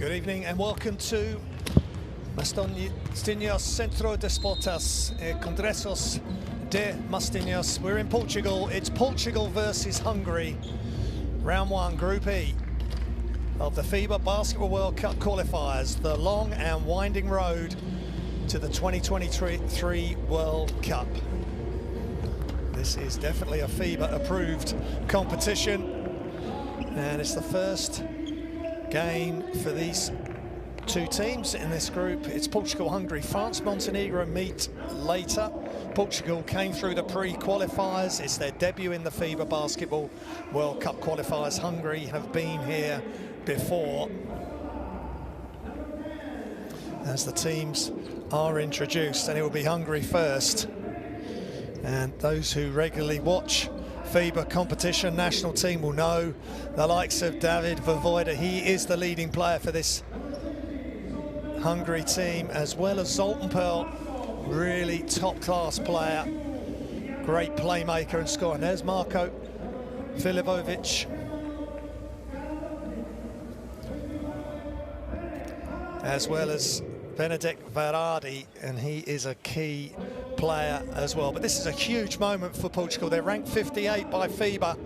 Good evening and welcome to Mastinhos Centro de Esportes Congressos de Mastinhos. We're in Portugal. It's Portugal versus Hungary. Round 1, Group E of the FIBA Basketball World Cup qualifiers. The long and winding road to the 2023 World Cup. This is definitely a FIBA approved competition, and it's the first game for these two teams in this group. It's Portugal, Hungary. France, Montenegro meet later. Portugal came through the pre-qualifiers. It's their debut in the FIBA Basketball World Cup qualifiers. Hungary have been here before. As the teams are introduced, and it will be Hungary first. And those who regularly watch FIBA competition national team will know the likes of David Vojvoda. He is the leading player for this Hungary team, as well as Zoltan Pearl, really top-class player, great playmaker and scorer. And there's Marko Filipovic, as well as Benedict Varadi, and he is a key player as well. But this is a huge moment for Portugal. They're ranked 58 by FIBA.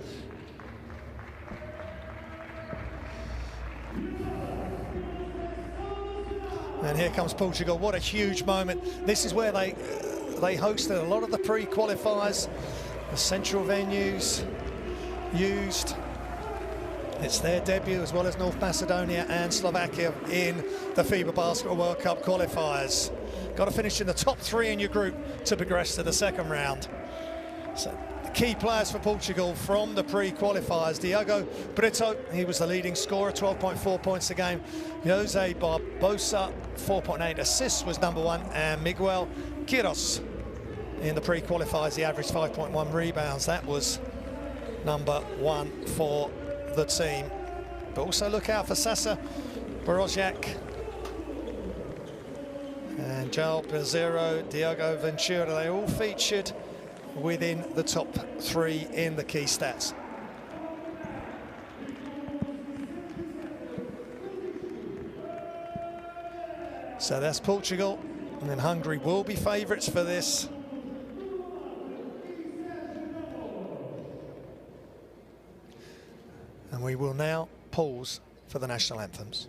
And here comes Portugal. What a huge moment. This is where they hosted a lot of the pre-qualifiers, the central venues used. It's their debut, as well as North Macedonia and Slovakia in the FIBA Basketball World Cup qualifiers. Got to finish in the top 3 in your group to progress to the second round. So the key players for Portugal from the pre-qualifiers: Diogo Bruto, he was the leading scorer, 12.4 points a game. Jose Barbosa, 4.8 assists, was number 1, and Miguel Quiros in the pre-qualifiers, he averaged 5.1 rebounds. That was number 1 for the team. But also look out for Sasa Borozjak and Joel Pizzero, Diogo Ventura. They all featured within the top 3 in the key stats. So that's Portugal, and then Hungary will be favourites for this. And we will now pause for the national anthems.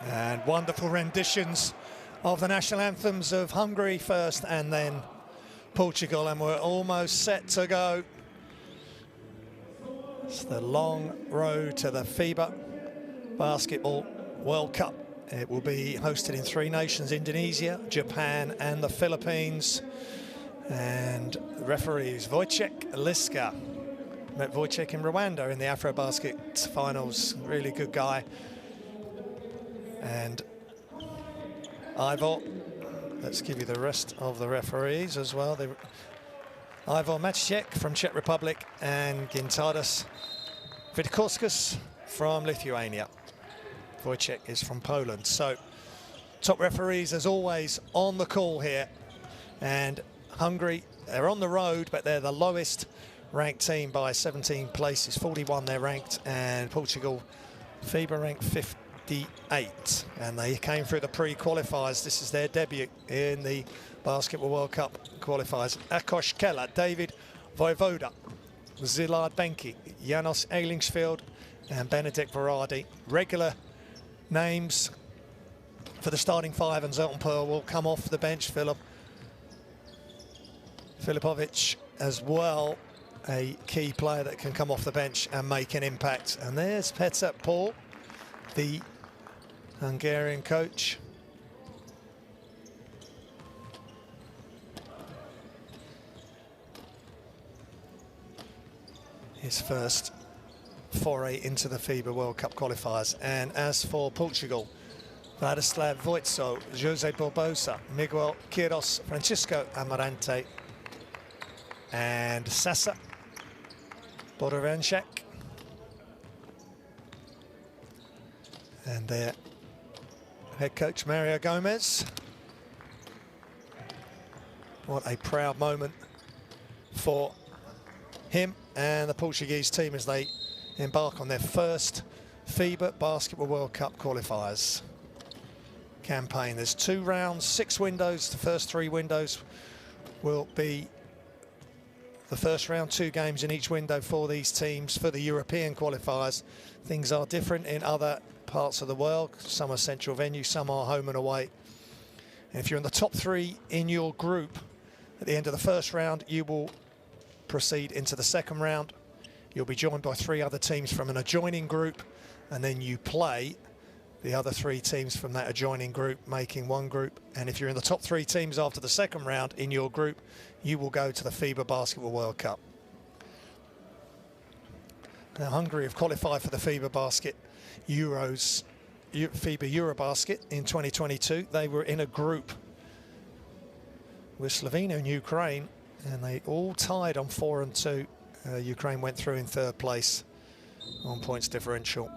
And wonderful renditions of the national anthems of Hungary first and then Portugal, and we're almost set to go. It's the long road to the FIBA Basketball World Cup. It will be hosted in 3 nations: Indonesia, Japan and the Philippines. And the referees Wojciech Liska. Met Wojciech in Rwanda in the Afrobasket finals. Really good guy. And Ivor, let's give you the rest of the referees as well. Ivor Maciek from Czech Republic and Gintadas Witkauskas from Lithuania. Wojciech is from Poland. So top referees as always on the call here. And Hungary, they're on the road, but they're the lowest ranked team by 17 places. 41 they're ranked, and Portugal, FIBA ranked 58. And they came through the pre-qualifiers. This is their debut in the Basketball World Cup qualifiers. Akos Keller, David Vojvoda, Zilard Benki, Janos Eilingsfield and Benedikt Varadi. Regular names for the starting 5, and Zoltan Pearl will come off the bench. Filipovic as well, a key player that can come off the bench and make an impact. And there's Petar Paul, the Hungarian coach. His first foray into the FIBA World Cup qualifiers. And as for Portugal, Vladislav Voitso, Jose Barbosa, Miguel Quiros, Francisco Amarante and Sasa Bodoranchak. And their head coach Mario Gomez. What a proud moment for him and the Portuguese team as they embark on their first FIBA Basketball World Cup qualifiers campaign. There's 2 rounds, 6 windows. The first 3 windows will be the first round, 2 games in each window for these teams. For the European qualifiers, things are different in other parts of the world. Some are central venues, some are home and away. And if you're in the top 3 in your group at the end of the first round, you will proceed into the second round. You'll be joined by 3 other teams from an adjoining group, and then you play the other 3 teams from that adjoining group, making one group. And if you're in the top 3 teams after the second round in your group, you will go to the FIBA Basketball World Cup. Now, Hungary have qualified for the FIBA Eurobasket in 2022. They were in a group with Slovenia and Ukraine, and they all tied on 4 and 2. Ukraine went through in 3rd place on points differential.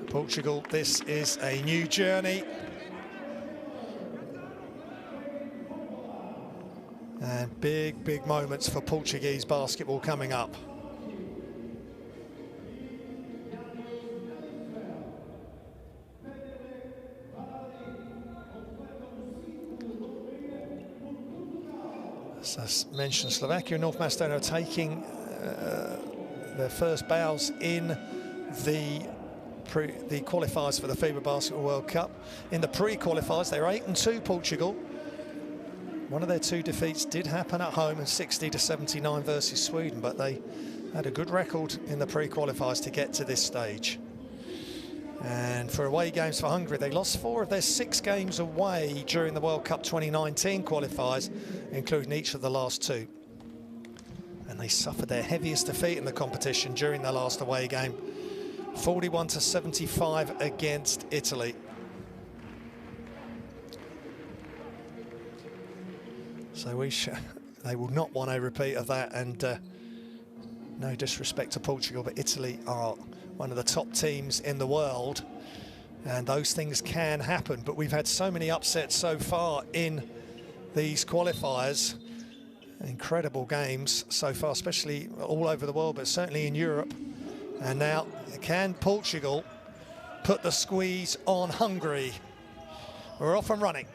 Portugal, this is a new journey. And big, big moments for Portuguese basketball coming up. As I mentioned, Slovakia and North Macedonia are taking their first bows in the qualifiers for the FIBA Basketball World Cup. In the pre-qualifiers, they're 8-2 Portugal. One of their 2 defeats did happen at home, in 60-79 versus Sweden, but they had a good record in the pre-qualifiers to get to this stage. And for away games for Hungary, they lost 4 of their 6 games away during the World Cup 2019 qualifiers, including each of the last 2. And they suffered their heaviest defeat in the competition during their last away game, 41-75 against Italy. So they will not want a repeat of that, and no disrespect to Portugal, but Italy are one of the top teams in the world, and those things can happen. But we've had so many upsets so far in these qualifiers. Incredible games so far, especially all over the world, but certainly in Europe. And now, can Portugal put the squeeze on Hungary? We're off and running.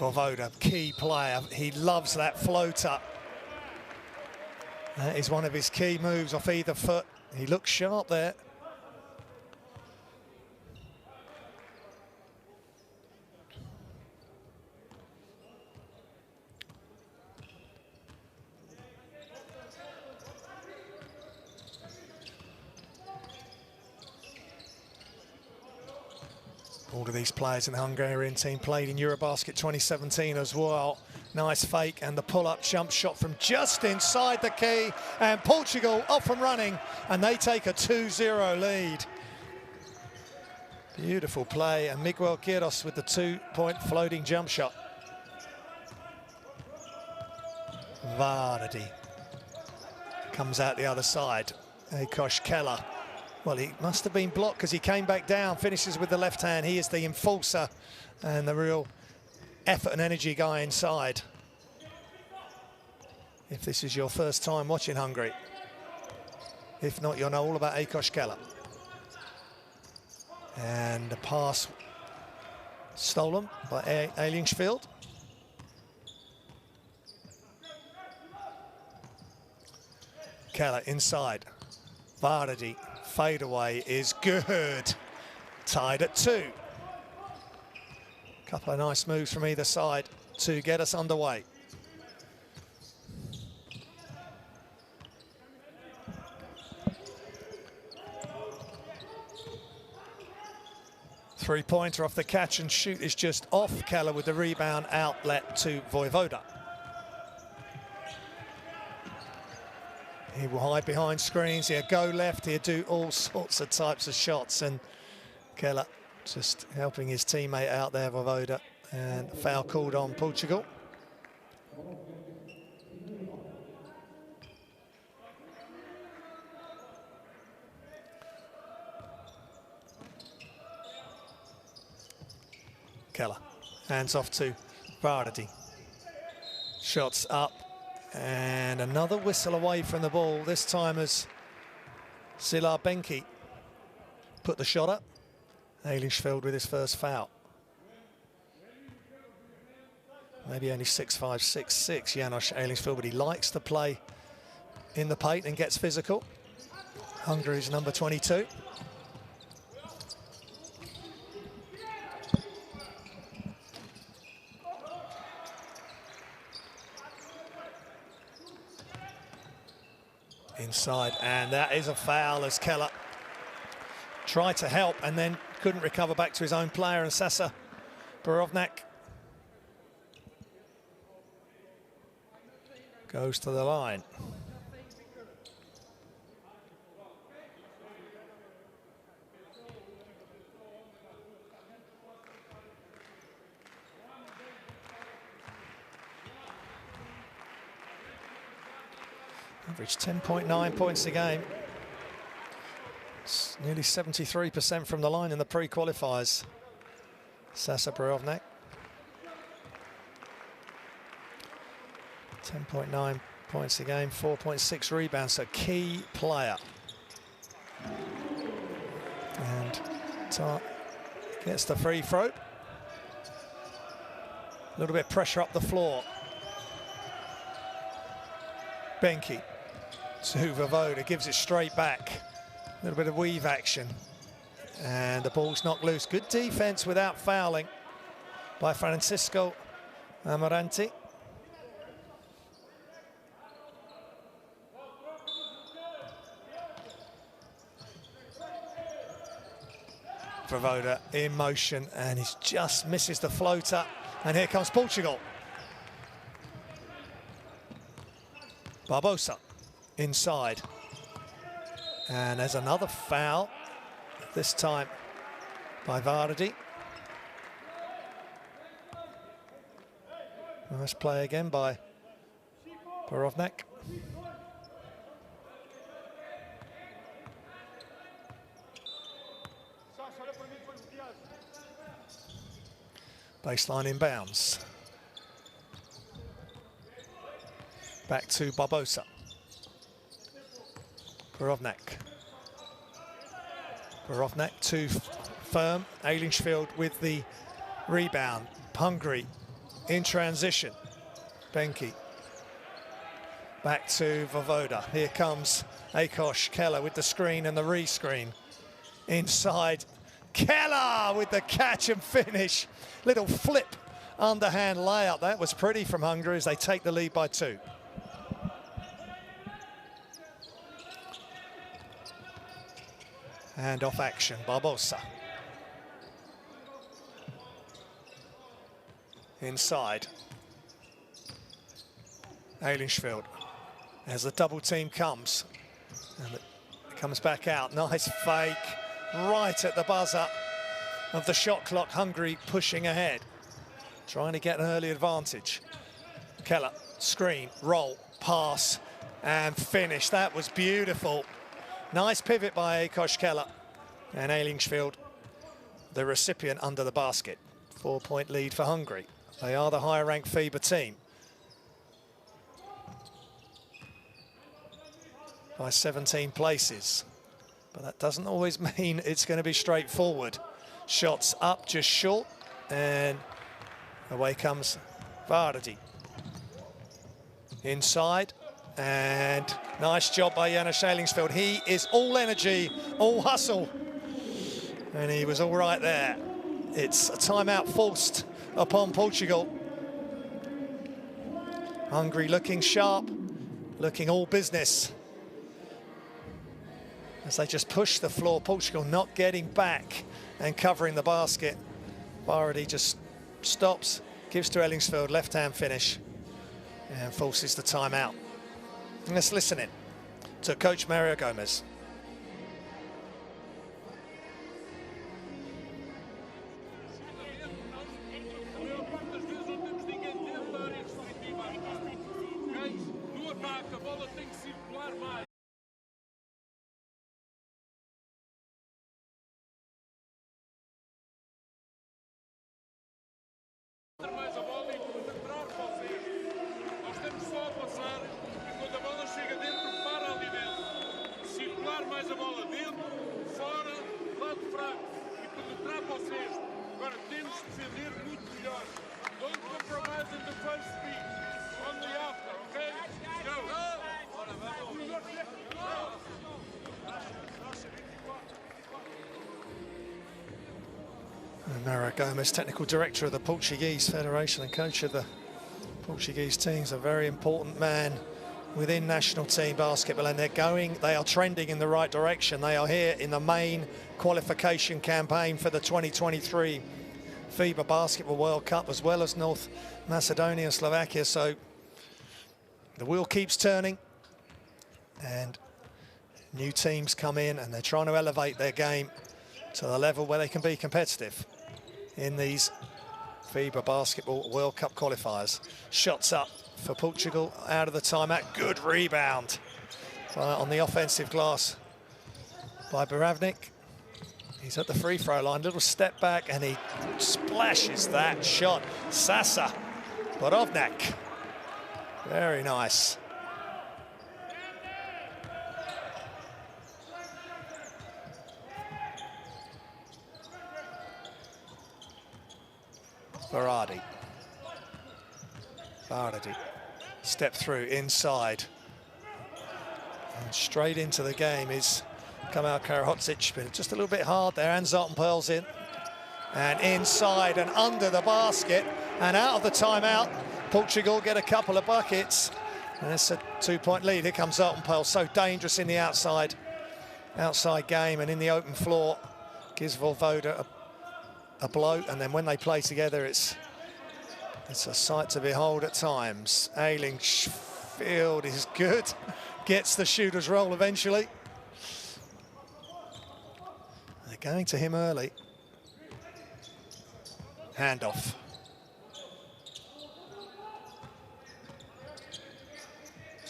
Voivoda, key player. He loves that floater. That is one of his key moves off either foot. He looks sharp there. All of these players in the Hungarian team played in Eurobasket 2017 as well. Nice fake and the pull-up jump shot from just inside the key, and Portugal off and running, and they take a 2-0 lead. Beautiful play, and Miguel Quiros with the 2-point floating jump shot. Vardy comes out the other side. Akosh Keller. Well, he must have been blocked because he came back down, finishes with the left hand. He is the enforcer and the real effort and energy guy inside. If this is your first time watching Hungary. If not, you'll know all about Akosh Keller. And the pass stolen by Eilingsfield. Keller inside. Vardy. Fadeaway is good. Tied at 2. Couple of nice moves from either side to get us underway. Three-pointer off the catch and shoot is just off. Keller with the rebound, outlet to Voivoda. He will hide behind screens, he'll go left, he'll do all sorts of types of shots, and Keller just helping his teammate out there, Voivoda, and foul called on Portugal. Keller, hands off to Vardy. Shots up. And another whistle away from the ball, this time as Silar Benki put the shot up. Eilingsfield with his first foul. Maybe only 6'5", 6'6", János Eilingsfield, but he likes to play in the paint and gets physical. Hungary's number 22. Inside, and that is a foul as Keller tried to help and then couldn't recover back to his own player, and Sasa Borovnak goes to the line. Average 10.9 points a game. It's nearly 73% from the line in the pre-qualifiers. Sasa Borovnak. 10.9 points a game, 4.6 rebounds, so key player. And gets the free throw. A little bit of pressure up the floor. Benki to Voivoda, gives it straight back. A little bit of weave action. And the ball's knocked loose. Good defense without fouling by Francisco Amarante. Voivoda in motion, and he just misses the floater. And here comes Portugal. Barbosa inside. And there's another foul, this time by Vardy. Nice play again by Borovnak. Baseline inbounds. Back to Barbosa. Borovnak. Borovnak too firm. Eilingsfield with the rebound. Hungary in transition. Benke. Back to Voivoda. Here comes Akos Keller with the screen and the re-screen. Inside, Keller with the catch and finish. Little flip underhand layup. That was pretty from Hungary as they take the lead by 2. Hand off action, Barbosa. Inside. Eilingsfield. As the double team comes. And it comes back out. Nice fake. Right at the buzzer of the shot clock. Hungary pushing ahead. Trying to get an early advantage. Keller, screen, roll, pass, and finish. That was beautiful. Nice pivot by Akos Keller. And Eilingsfield, the recipient under the basket. 4-point lead for Hungary. They are the higher ranked FIBA team. By 17 places. But that doesn't always mean it's going to be straightforward. Shots up just short, and away comes Vardy. Inside, and nice job by Janusz Eilingsfield. He is all energy, all hustle, and he was all right there. It's a timeout forced upon Portugal. Hungary looking sharp, looking all business. As they just push the floor, Portugal not getting back and covering the basket. Vardy just stops, gives to Eilingsfield, left-hand finish, and forces the timeout. Let's listen in to Coach Mario Gomez. Mais a bola e concentrar vocês. Nós temos só a passar e quando a bola chega dentro, para ali dentro. Circular mais a bola dentro, fora, lado fraco e penetrar vocês. Agora temos de defender muito melhor. Don't compromise in the first speed. Only after, okay? Go! Mario Gomez, technical director of the Portuguese Federation and coach of the Portuguese teams, a very important man within national team basketball, and they are trending in the right direction. They are here in the main qualification campaign for the 2023 FIBA Basketball World Cup, as well as North Macedonia and Slovakia. So the wheel keeps turning and new teams come in and they're trying to elevate their game to the level where they can be competitive in these FIBA Basketball World Cup qualifiers. Shots up for Portugal out of the timeout. Good rebound on the offensive glass by Baravnik. He's at the free throw line, little step back, and he splashes that shot. Sasa Borovnak, very nice. Vardy, step through inside. And straight into the game is Kamal Karahodzic, but just a little bit hard there, and Zottenpearl's in. And inside and under the basket, and out of the timeout, Portugal get a couple of buckets. And it's a 2-point lead. Here comes Zottenpearl, so dangerous in the outside game and in the open floor. Gives Voivoda a blow, and then when they play together, it's a sight to behold at times. Eilingsfield is good, gets the shooter's roll eventually. They're going to him early. Handoff.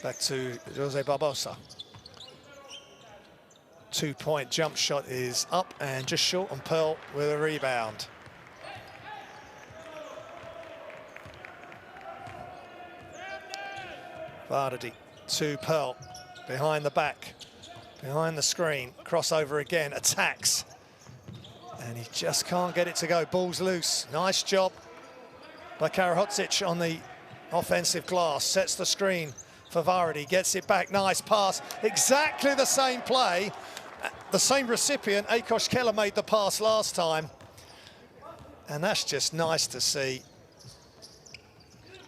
Back to Jose Barbosa. 2-point jump shot is up and just short, and Pearl with a rebound. Vardy to Pearl, behind the back, behind the screen, crossover again, attacks. And he just can't get it to go, ball's loose. Nice job by Karahodzic on the offensive glass. Sets the screen for Varady, gets it back, nice pass. Exactly the same play, the same recipient. Akos Keller made the pass last time. And that's just nice to see.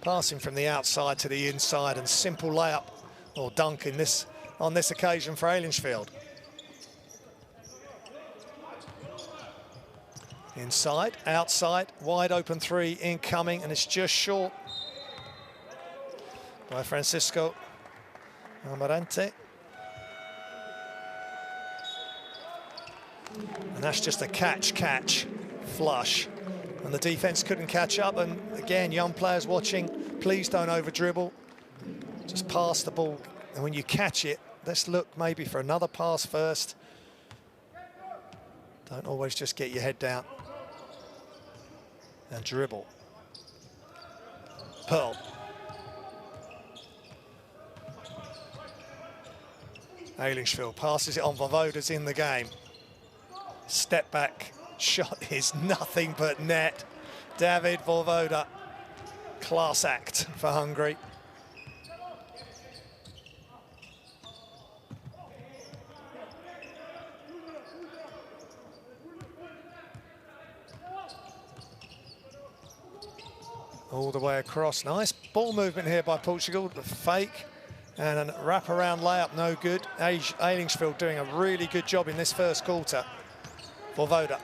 Passing from the outside to the inside, and simple layup or dunk on this occasion for Eilingsfield. Inside, outside, wide open three incoming, and it's just short by Francisco Amarante. And that's just a catch, flush. And the defense couldn't catch up, and again, young players watching, please don't over dribble. Just pass the ball, and when you catch it, let's look maybe for another pass first. Don't always just get your head down and dribble. Pearl. Eilingsfield passes it on. Voivoda's in the game. Step back shot is nothing but net. David Voivoda, class act for Hungary. All the way across. Nice ball movement here by Portugal. The fake and a wraparound layup, no good. Eilingsfield doing a really good job in this first quarter. Voivoda.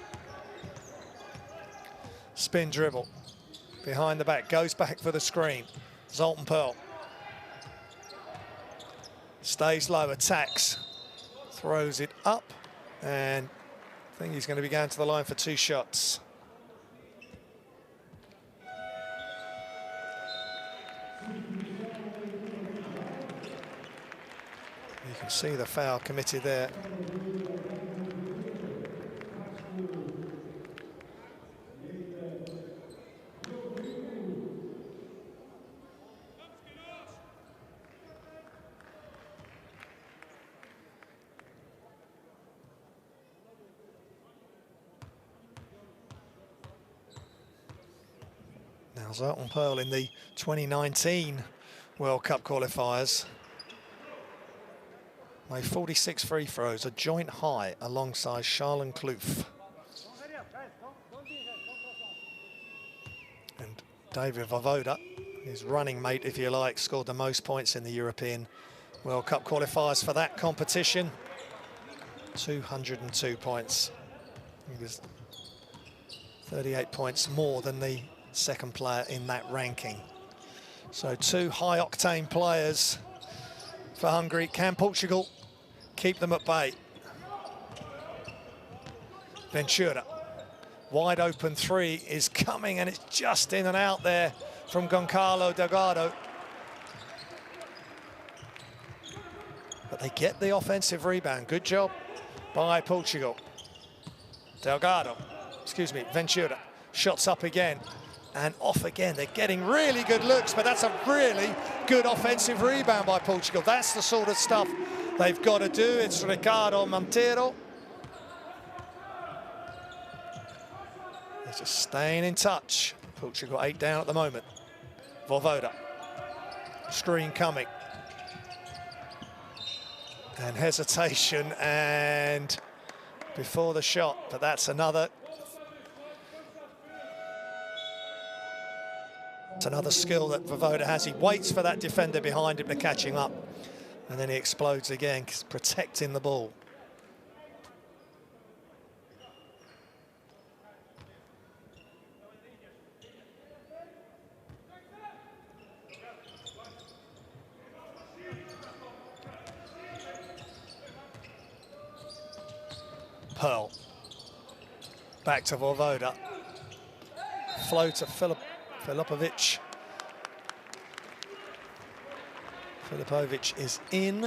Spin dribble. Behind the back, goes back for the screen. Zoltan Pearl. Stays low, attacks. Throws it up. And I think he's going to be going to the line for 2 shots. You can see the foul committed there. Now Zoltan Pearl in the 2019 World Cup qualifiers made 46 free throws, a joint high alongside Charles Kloof. And David Voivoda, his running mate, if you like, scored the most points in the European World Cup qualifiers for that competition. 202 points. He was 38 points more than the second player in that ranking. So 2 high-octane players for Hungary. Can Portugal keep them at bay? Ventura. Wide open 3 is coming, and it's just in and out there from Goncalo Delgado. But they get the offensive rebound. Good job by Portugal. Delgado, excuse me, Ventura. Shots up again and off again. They're getting really good looks, but that's a really good offensive rebound by Portugal. That's the sort of stuff they've got to do. It's Ricardo Monteiro. They're just staying in touch. Portugal 8 down at the moment. Voivoda. Screen coming. And hesitation and before the shot, but that's another. It's another skill that Voivoda has. He waits for that defender behind him to catch him up, and then he explodes again, protecting the ball. Pearl. Back to Voivoda. Floater, Filipovic. Filipovic is in.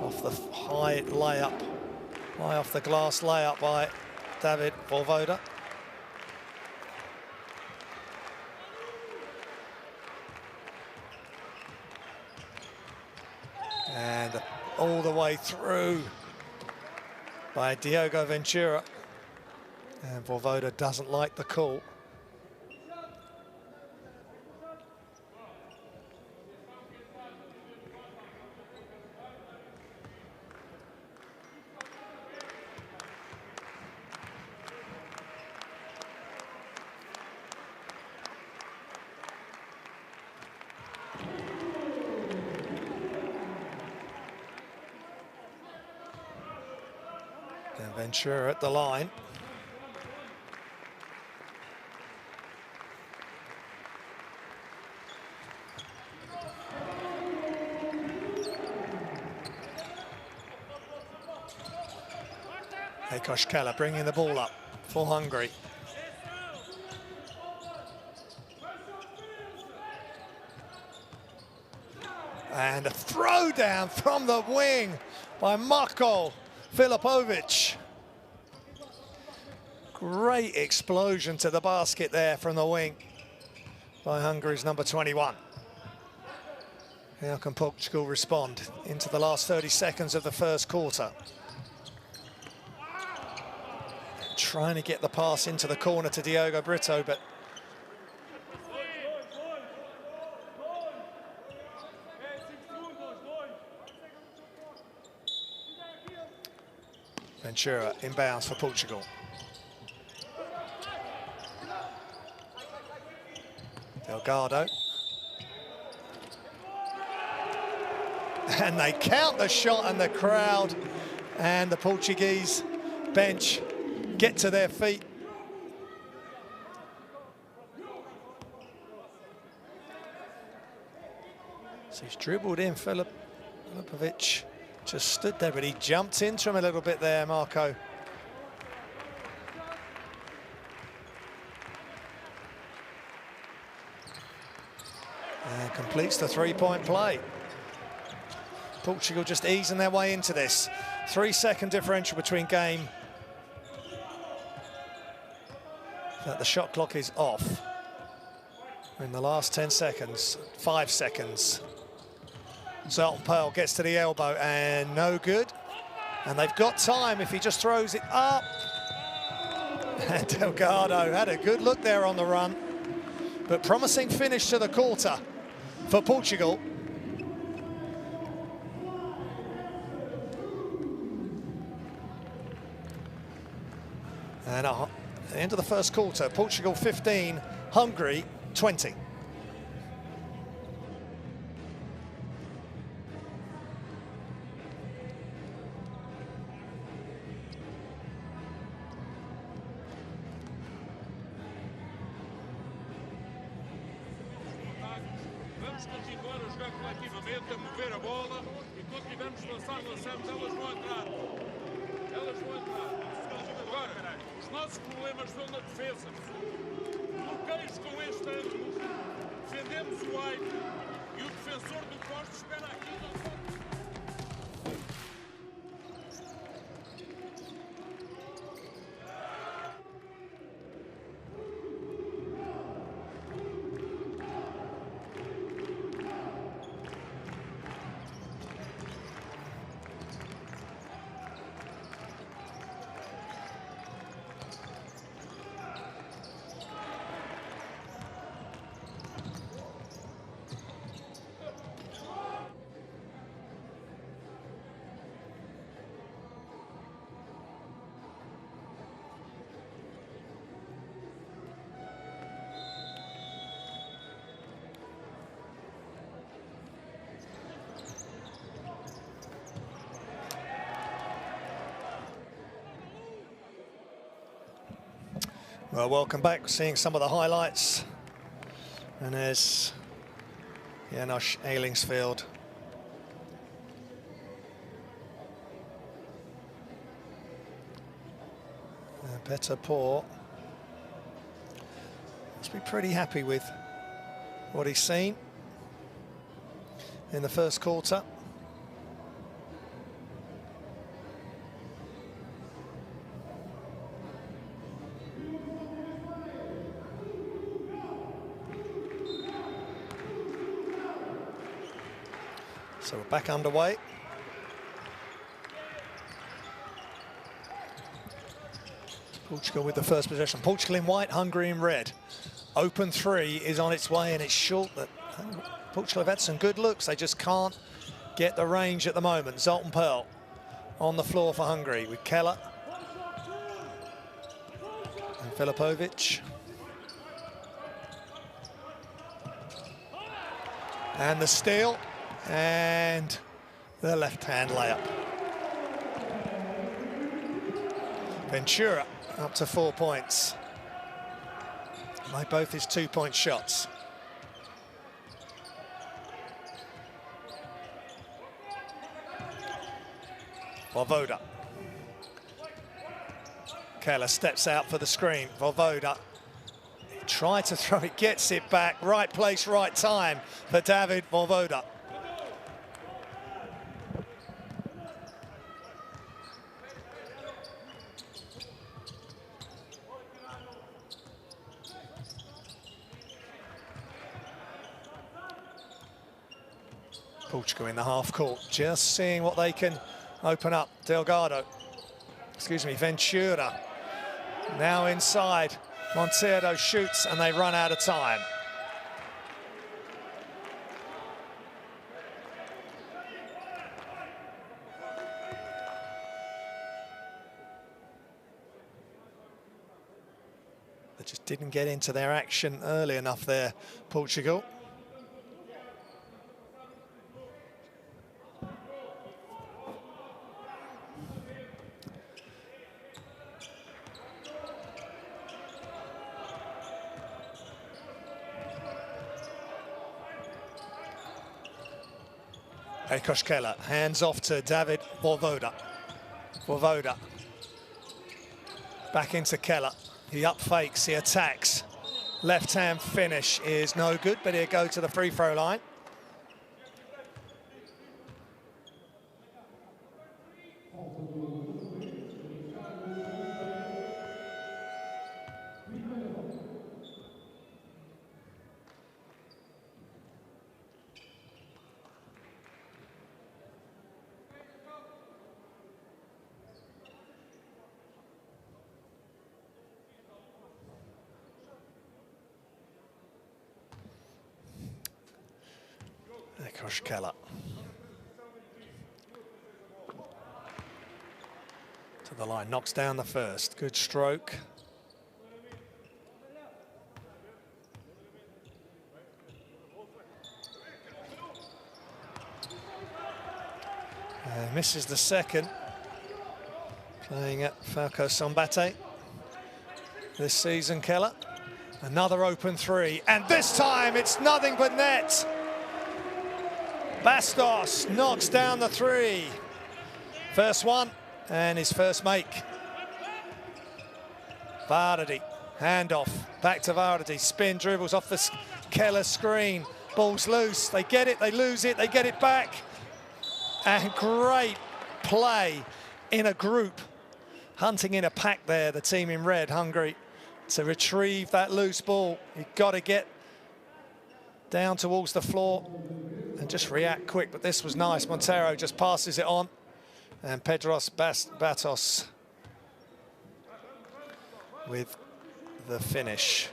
Off the high layup, high off the glass layup by David Voivoda. And all the way through by Diogo Ventura. And Voivoda doesn't like the call. And Ventura at the line. Koshkala bringing the ball up for Hungary. And a throwdown from the wing by Marko Filipovic. Great explosion to the basket there from the wing by Hungary's number 21. How can Portugal respond into the last 30 seconds of the first quarter? Trying to get the pass into the corner to Diogo Brito, but Ventura inbounds for Portugal. Delgado. And they count the shot, and the crowd and the Portuguese bench get to their feet. So he's dribbled in, Filipovic just stood there, but he jumped into him a little bit there, Marko. And completes the three-point play. Portugal just easing their way into this. 3-second differential between game. That the shot clock is off. In the last 10 seconds, 5 seconds. Zoltan Pearl gets to the elbow and no good. And they've got time if he just throws it up. And Delgado had a good look there on the run. But promising finish to the quarter for Portugal. And at the end of the first quarter, Portugal 15, Hungary 20. Vamos continuar a jogar coletivamente, a mover a bola, e quando tivermos de lançar, lançamos, elas vão entrar. Elas vão entrar. Agora, os nossos problemas estão na defesa. Bloqueios com este ângulo, defendemos o White e o defensor do poste espera aqui e não pode. Well, welcome back. Seeing some of the highlights. And there's Janos Ailingsfield. Petter Poor must be pretty happy with what he's seen in the first quarter. So we're back underway. Portugal with the first possession. Portugal in white, Hungary in red. Open three is on its way, and it's short. Portugal have had some good looks. They just can't get the range at the moment. Zoltan Pearl on the floor for Hungary with Keller and Filipovic. And the steal and the left-hand layup. Ventura up to 4 points. Made both his 2-point shots. Voivoda. Keller steps out for the screen. Voivoda. He tried to throw it, gets it back. Right place, right time for David Voivoda. Portugal in the half court, just seeing what they can open up. Delgado, excuse me, Ventura. Now inside, Monteiro shoots and they run out of time. They just didn't get into their action early enough there, Portugal. Ekos Keller, hands off to David Voivoda. Voivoda. Back into Keller. He up fakes, he attacks. Left hand finish is no good, but he'll go to the free throw line. Keller to the line, knocks down the first. Good stroke. Misses the second. Playing at Falco Sombate this season, Keller. Another open three, and this time it's nothing but net. Bastos knocks down the three. First one and his first make. Vardy, handoff, back to Vardy. Spin dribbles off the Keller screen. Ball's loose, they get it, they lose it, they get it back. And great play in a group. Hunting in a pack there, the team in red, Hungary, to retrieve that loose ball. You've got to get down towards the floor and just react quick, but this was nice. Monteiro just passes it on, and Pedros Batos with the finish.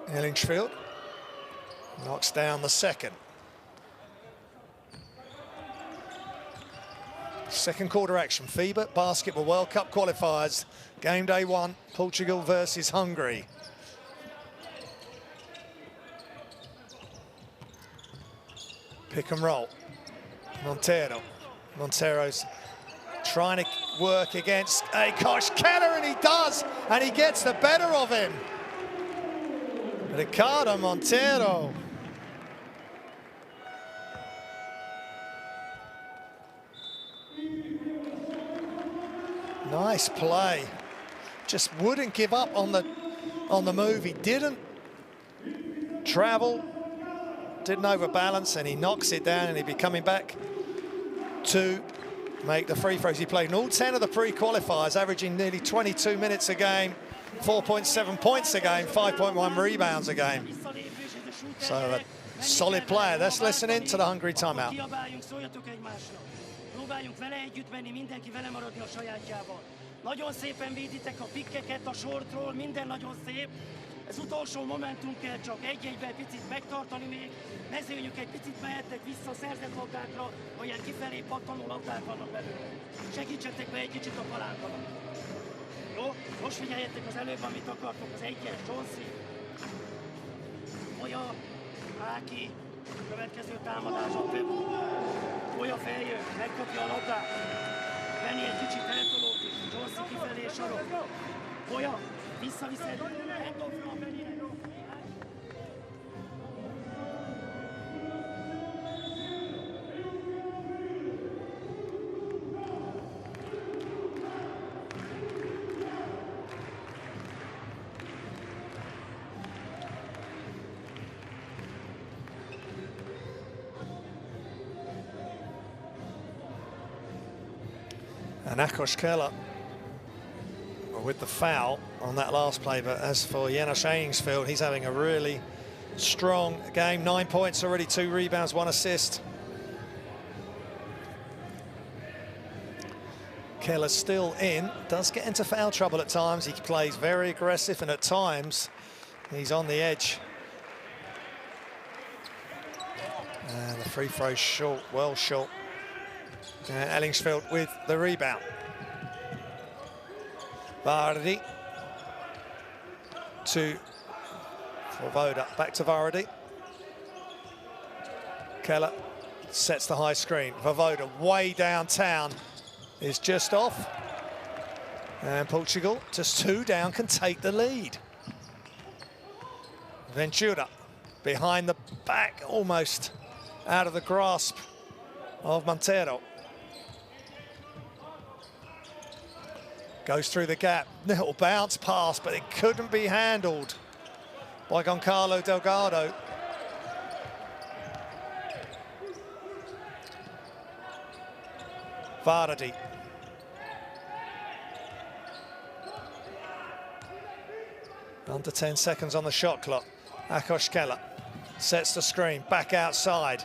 Ellingsfield knocks down the second. Second quarter action, FIBA Basketball World Cup qualifiers. Game day one, Portugal versus Hungary. Pick and roll. Monteiro. Monteiro's trying to work against Ekos Keller, and he does, and he gets the better of him. Ricardo Monteiro. Nice play. Just wouldn't give up on the move. He didn't travel, didn't overbalance, and he knocks it down, and he'll be coming back to make the free throws. He played in all 10 of the pre-qualifiers, averaging nearly 22 minutes a game. 4.7 points a game, 5.1 rebounds a game. So a solid player. Let's listen in to the Hungary timeout. Próbáljunk vele együtt menni, mindenki vele maradni a sajátjában. Nagyon szépen véditek a pikkeket a sortról, minden nagyon szép. Ez utolsó momentum kell csak egy-egyben picit megtartani még. Mezőnyük egy picit mehettek vissza a szerzett labdákra, olyan kifelé pattanó labdák vannak belőle. Segítsetek be egy kicsit a palánkanak. Jó? Most figyeljetek az előbb, amit akartok, az egyes, Johnson. Olya, Áki, következő támadás a több. Olya feljön, megkapja a labdát. Benni egy kicsit eltolódik, Johnson kifelé sarok. Olya, visszaviszed, eldobja a Bennynek. And Akos Keller with the foul on that last play, but as for Janos Ainsfield, he's having a really strong game. 9 points already, 2 rebounds, 1 assist. Keller still in, does get into foul trouble at times. He plays very aggressive and at times he's on the edge. And the free throw short, well short. Ellingsfield with the rebound. Vardy to Voda, back to Vardy. Keller sets the high screen. Voda way downtown is just off. And Portugal, just 2 down, can take the lead. Ventura behind the back, almost out of the grasp of Montero. Goes through the gap, little bounce pass, but it couldn't be handled by Goncalo Delgado. Vardy. Under 10 seconds on the shot clock. Akos Keller sets the screen, back outside.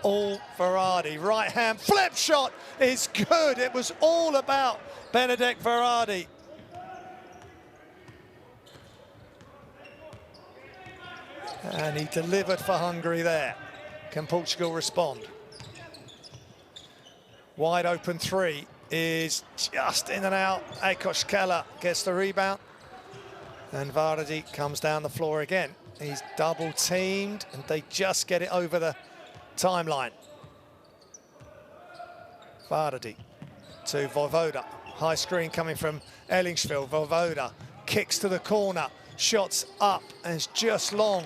All Vardy, right hand flip shot is good. It was all about Benedict Vardy. And he delivered for Hungary there. Can Portugal respond? Wide open 3 is just in and out. Akos Keller gets the rebound. And Vardy comes down the floor again. He's double teamed and they just get it over the timeline. Vardy to Voda. High screen coming from Ellingsfield. Voda kicks to the corner. Shots up and it's just long.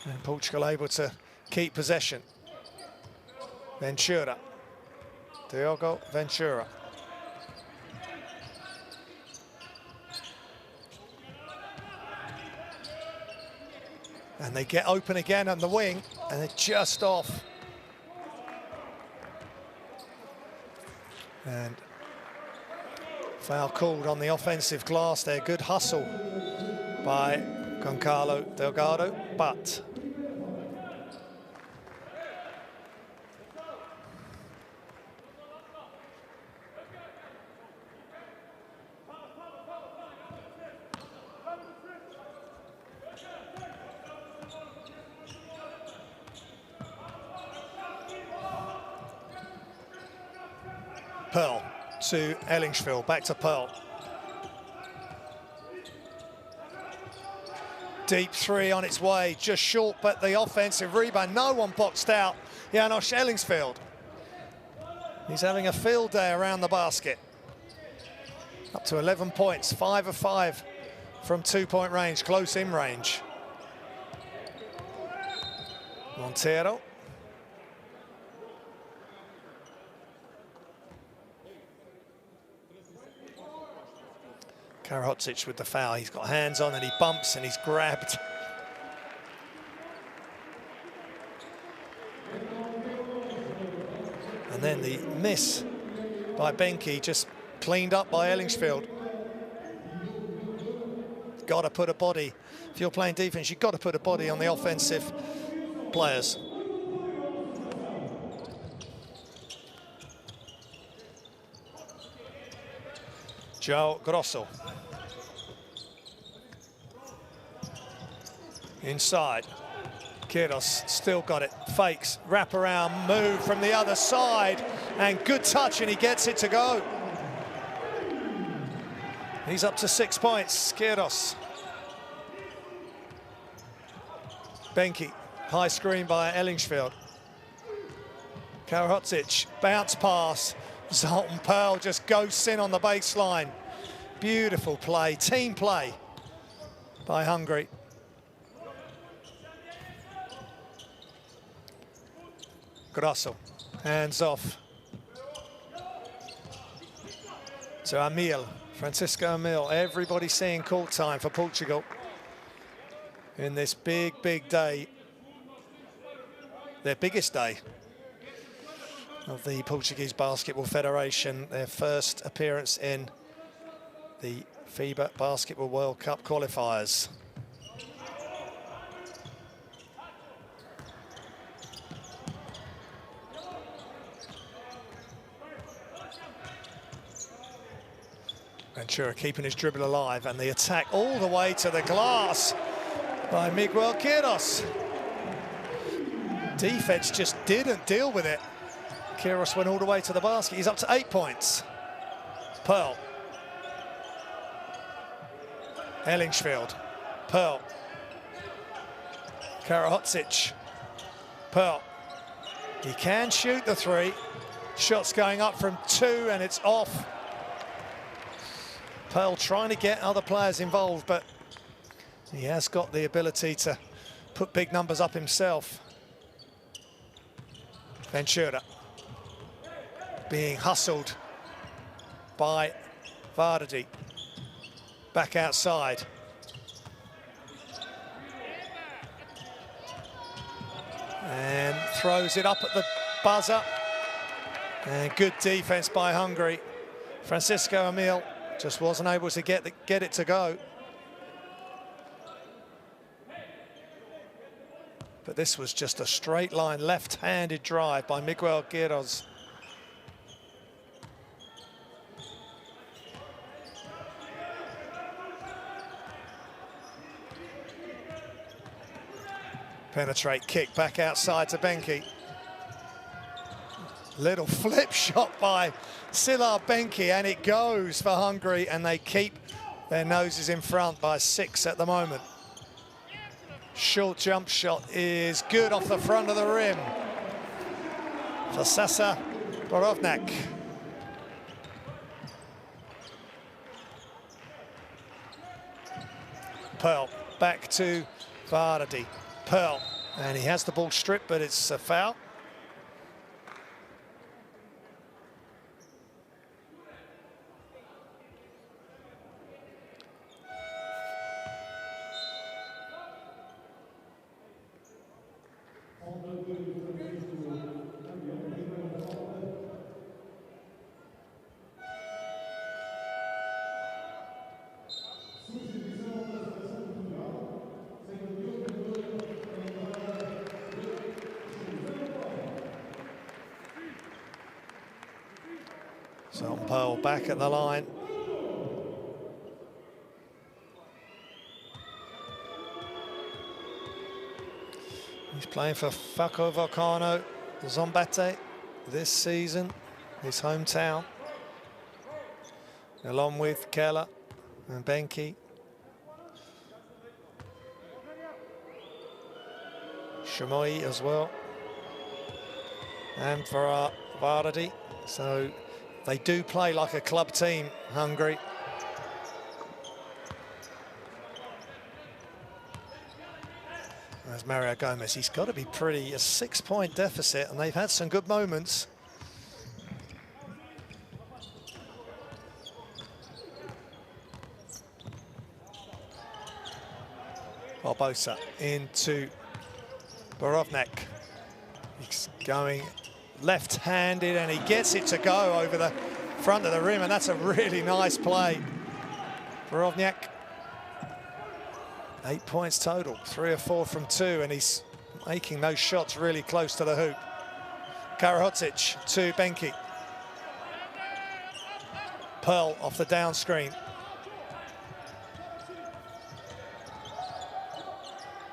And Portugal able to keep possession. Ventura. Diogo Ventura. And they get open again on the wing, and they're just off. And foul called on the offensive glass there. Good hustle by Goncalo Delgado, but Pearl to Ellingsfield, back to Pearl. Deep 3 on its way, just short, but the offensive rebound, no one boxed out Janos Ellingsfield. He's having a field day around the basket. Up to 11 points, 5 of 5 from 2-point range, close in range. Montero. Karahodzic with the foul. He's got hands on and he bumps and he's grabbed. And then the miss by Benke just cleaned up by Ellingsfield. Got to put a body. If you're playing defense, you've got to put a body on the offensive players. Joe Grosso. Inside. Queiroz still got it. Fakes, wrap around, move from the other side. And good touch, and he gets it to go. He's up to 6 points, Queiroz. Benke, high screen by Ellingsfield. Karahodzic, bounce pass. Zoltan Pearl just ghosts in on the baseline. Beautiful play, team play by Hungary. Grosso, hands off to Emil, Francisco Emil. Everybody seeing court time for Portugal in this big, big day. Their biggest day of the Portuguese Basketball Federation. Their first appearance in the FIBA Basketball World Cup qualifiers. Ventura keeping his dribble alive, and the attack all the way to the glass by Miguel Queiroz. Defense just didn't deal with it. Queiroz went all the way to the basket. He's up to 8 points. Pearl. Ellingsfield. Pearl. Karahodzic. Pearl. He can shoot the three. Shots going up from 2, and it's off. Pearl trying to get other players involved, but he has got the ability to put big numbers up himself. Ventura being hustled by Vardy. Back outside. And throws it up at the buzzer. And good defense by Hungary. Francisco Emil just wasn't able to get it to go. But this was just a straight line, left-handed drive by Miguel Queiroz. Penetrate kick back outside to Benke. Little flip shot by Silar Benke, and it goes for Hungary, and they keep their noses in front by 6 at the moment. Short jump shot is good off the front of the rim for Sasa Borovnak. Pearl back to Vardy. Pearl, and he has the ball stripped, but it's a foul. Zoltan Pearl back at the line. He's playing for Faco Volcano Zombate this season, his hometown, along with Keller and Benke. Shamoy as well, and for Vardy. So they do play like a club team, Hungary. There's Mario Gomez. He's got to be pretty, a 6-point deficit, and they've had some good moments. Barbosa into Borovnak. He's going left-handed, and he gets it to go over the front of the rim, and that's a really nice play. Borovniak, 8 points total, 3 or 4 from 2, and he's making those shots really close to the hoop. Karahodzic to Benki. Pearl off the down screen.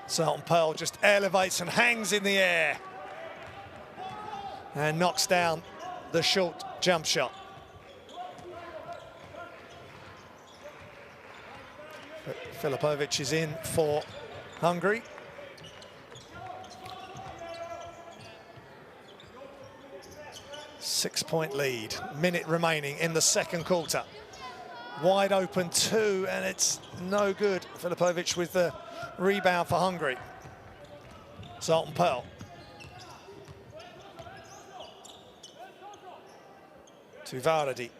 Zoltan Pearl just elevates and hangs in the air and knocks down the short jump shot. Filipovic is in for Hungary. Six-point lead, minute remaining in the second quarter. Wide open 2, and it's no good. Filipovic with the rebound for Hungary. Zoltan Pearl. To Varady.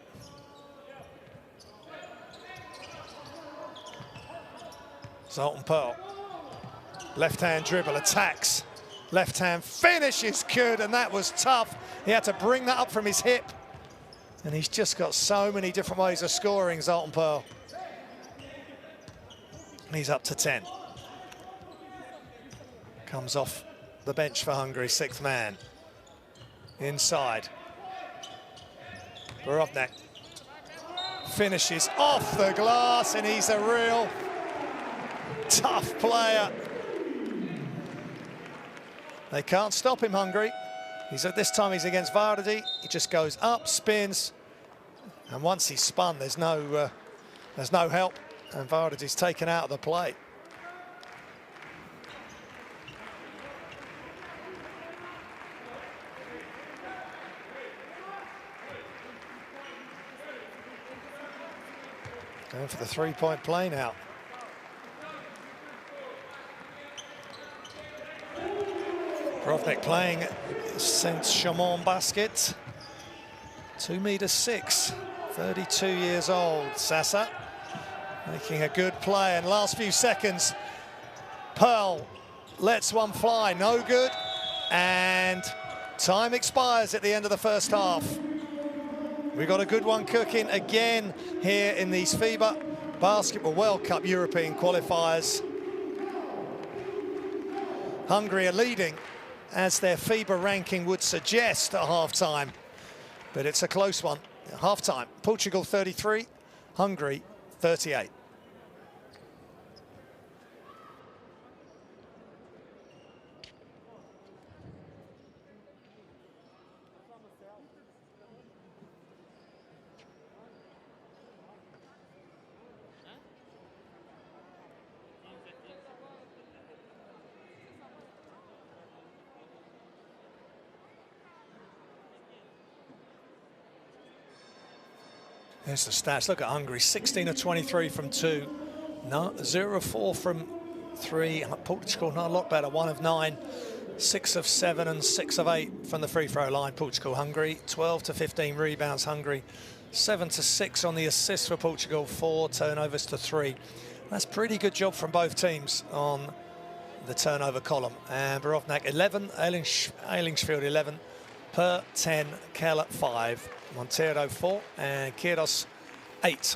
Zoltan Pearl. Left-hand dribble, attacks. Left-hand finish is good, and that was tough. He had to bring that up from his hip. And he's just got so many different ways of scoring, Zoltan Pearl. He's up to 10. Comes off the bench for Hungary, 6th man. Inside. Borovniak finishes off the glass, and he's a real tough player. They can't stop him, Hungary. This time he's against Varady. He just goes up, spins, and once he's spun, there's no help, and Vardy's taken out of the play. Going for the three-point play now. Borovniak playing since Chaumont basket. 2'6", 32 years old. Sasa making a good play, and last few seconds, Pearl lets one fly, no good, and time expires at the end of the first half. We've got a good one cooking again here in these FIBA Basketball World Cup European qualifiers. Hungary are leading, as their FIBA ranking would suggest at half-time. But it's a close one. Half-time, Portugal 33, Hungary 38. There's the stats. Look at Hungary, 16 of 23 from 2. No, 0 of 4 from 3. Portugal not a lot better, 1 of 9. 6 of 7 and 6 of 8 from the free throw line, Portugal. Hungary, 12 to 15 rebounds, Hungary. 7 to 6 on the assists for Portugal, 4 turnovers to 3. That's pretty good job from both teams on the turnover column. And Borovniak 11, Eilingsfield 11, Per 10, Keller 5. Montero 4 and Queiroz 8.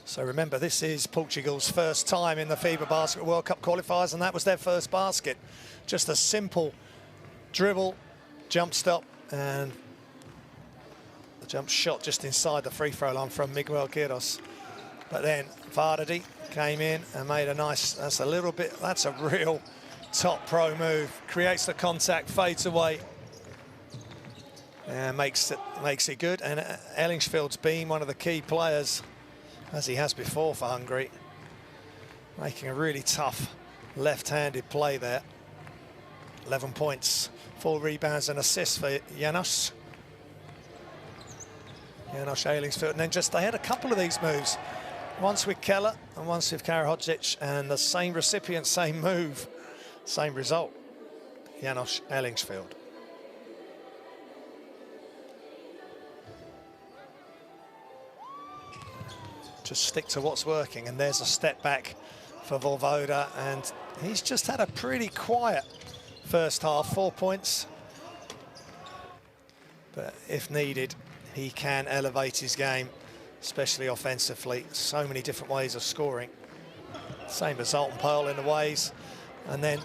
So remember, this is Portugal's first time in the FIBA Basketball World Cup qualifiers, and that was their first basket. Just a simple dribble, jump stop, and the jump shot just inside the free throw line from Miguel Queiroz. But then Vardy came in and made a nice, that's a real top pro move. Creates the contact, fades away, and makes it good. And Eilingsfield's been one of the key players, as he has before for Hungary, making a really tough left-handed play there. 11 points, 4 rebounds and assists for Janos Eilingsfield. And then they had a couple of these moves, once with Keller and once with Karahodzic, and the same recipient, same move, same result. Janos Eilingsfield. just stick to what's working. And there's a step back for Vojvoda, and he's just had a pretty quiet first half, 4 points. But if needed, he can elevate his game, especially offensively. So many different ways of scoring. Same as Zoltan Pearl in the ways. And then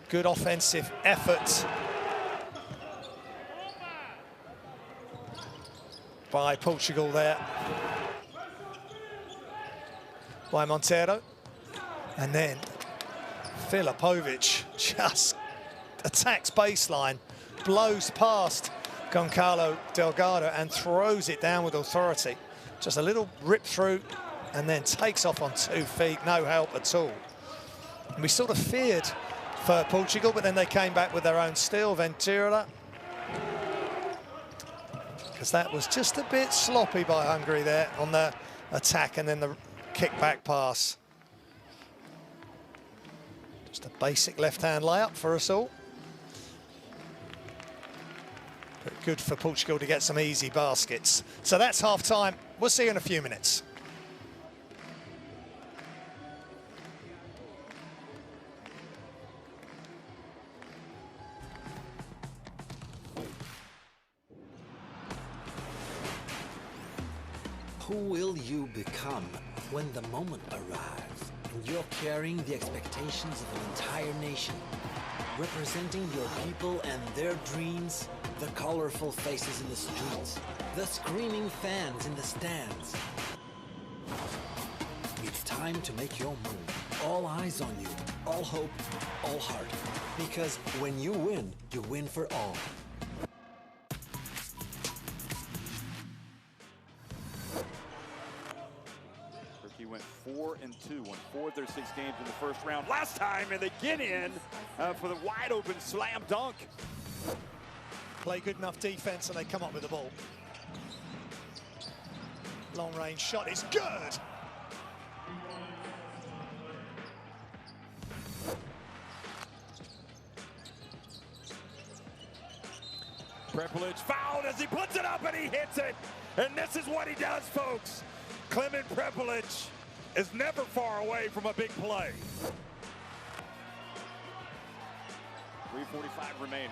good offensive effort by Portugal there. By Monteiro. And then Filipovic just attacks baseline, blows past Goncalo Delgado and throws it down with authority. Just a little rip through and then takes off on 2 feet, no help at all. And we sort of feared for Portugal, but then they came back with their own steal, Ventura. Because that was just a bit sloppy by Hungary there on the attack and then the kick-back pass. Just a basic left-hand layup for us all. But good for Portugal to get some easy baskets. So that's half-time. We'll see you in a few minutes. Who will you become when the moment arrives and you're carrying the expectations of an entire nation, representing your people and their dreams, the colorful faces in the streets, the screaming fans in the stands? It's time to make your move. All eyes on you, all hope, all heart. Because when you win for all. Went 4-2, won 4 of their 6 games in the first round last time, and they get in for the wide open slam dunk. Play good enough defense and they come up with the ball. Long range shot is good. Prepelic fouled as he puts it up and he hits it. And this is what he does, folks. Clement Prepelic is never far away from a big play. 3:45 remaining.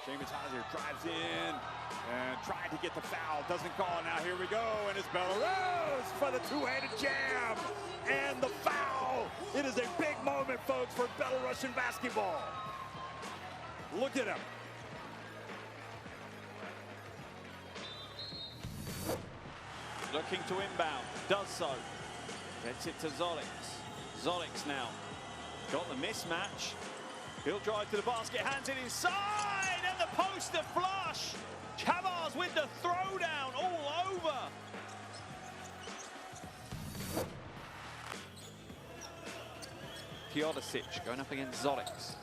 Seamus Hauser drives in and trying to get the foul. Doesn't call. Now here we go. And it's Belarus for the two-handed jam. And the foul. It is a big moment, folks, for Belarusian basketball. Look at him. Looking to inbound, does so. Gets it to Zolix. Zolix now. Got the mismatch. He'll drive to the basket, hands it inside, and the poster flush. Chavez with the throwdown all over. Teodosic going up against Zolix.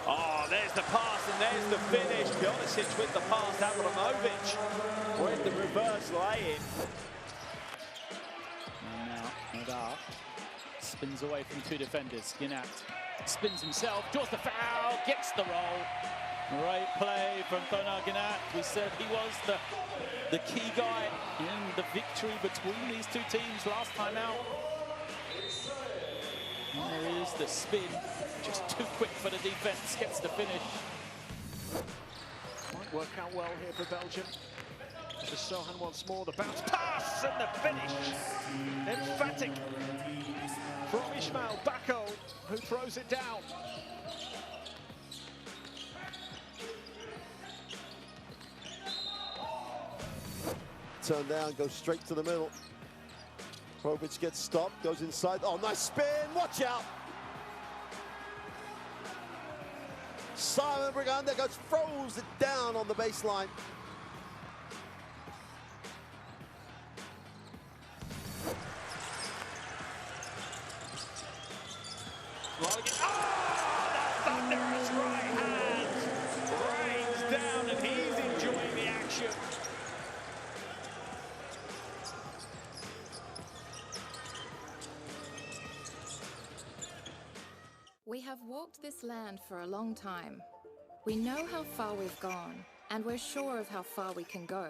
Oh, there's the pass and there's the finish. Teodosic with the pass, Abramovich with the reverse lay-in. And now Nadar spins away from 2 defenders. Ginat spins himself, draws the foul, gets the roll. Great play from Thonar Ginat. We said he was the key guy in the victory between these 2 teams last time out. And there is the spin, just too quick for the defense, gets the finish. Might work out well here for Belgium. To Sohan once more, the bounce pass and the finish. Emphatic from Ismail Bako, who throws it down. Turn down, goes straight to the middle. Provic gets stopped, goes inside. Oh, nice spin, watch out! Simon Briganda goes, throws it down on the baseline. Oh, the thunderous right hand rains down and he's enjoying the action. We have walked this land for a long time. We know how far we've gone, and we're sure of how far we can go.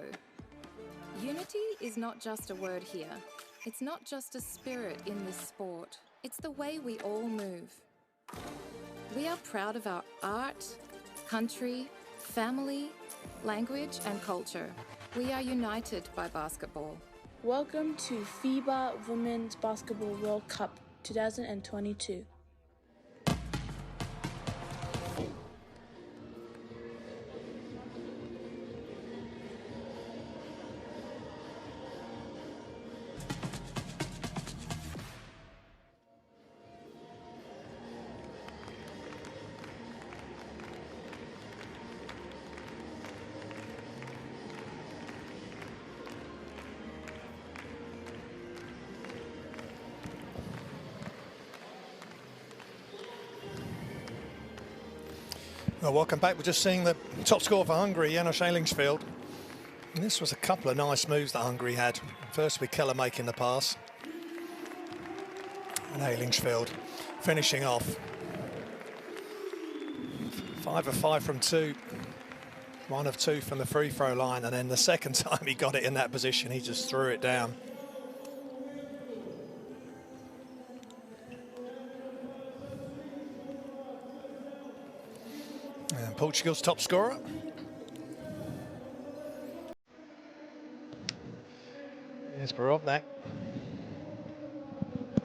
Unity is not just a word here. It's not just a spirit in this sport. It's the way we all move. We are proud of our art, country, family, language, and culture. We are united by basketball. Welcome to FIBA Women's Basketball World Cup 2022. Well, welcome back. We're just seeing the top scorer for Hungary, János Eilingsfield. And this was a couple of nice moves that Hungary had. First with Keller making the pass. And Eilingsfield finishing off. 5 of 5 from 2. 1 of 2 from the free throw line. And then the second time he got it in that position, he just threw it down. And Portugal's top scorer. Here's Barovnak.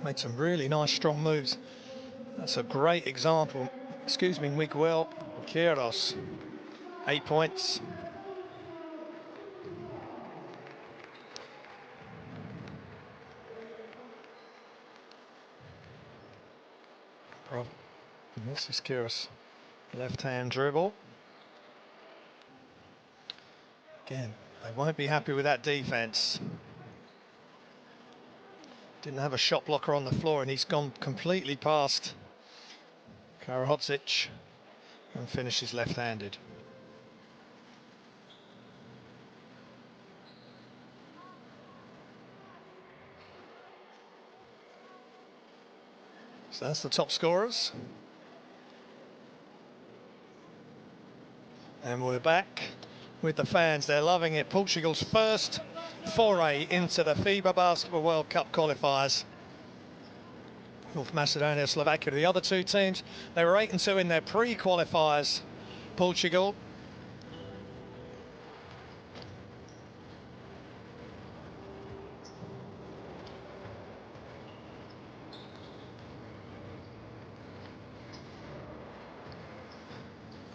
Made some really nice strong moves. That's a great example. Excuse me, Miguel Queiroz. 8 points. This is Queiroz. Left-hand dribble. Again, they won't be happy with that defense. Didn't have a shot blocker on the floor, and he's gone completely past Karahodzic and finishes left-handed. So that's the top scorers. And we're back with the fans. They're loving it. Portugal's first foray into the FIBA Basketball World Cup qualifiers. North Macedonia, Slovakia, the other two teams. They were 8-2 in their pre-qualifiers. Portugal.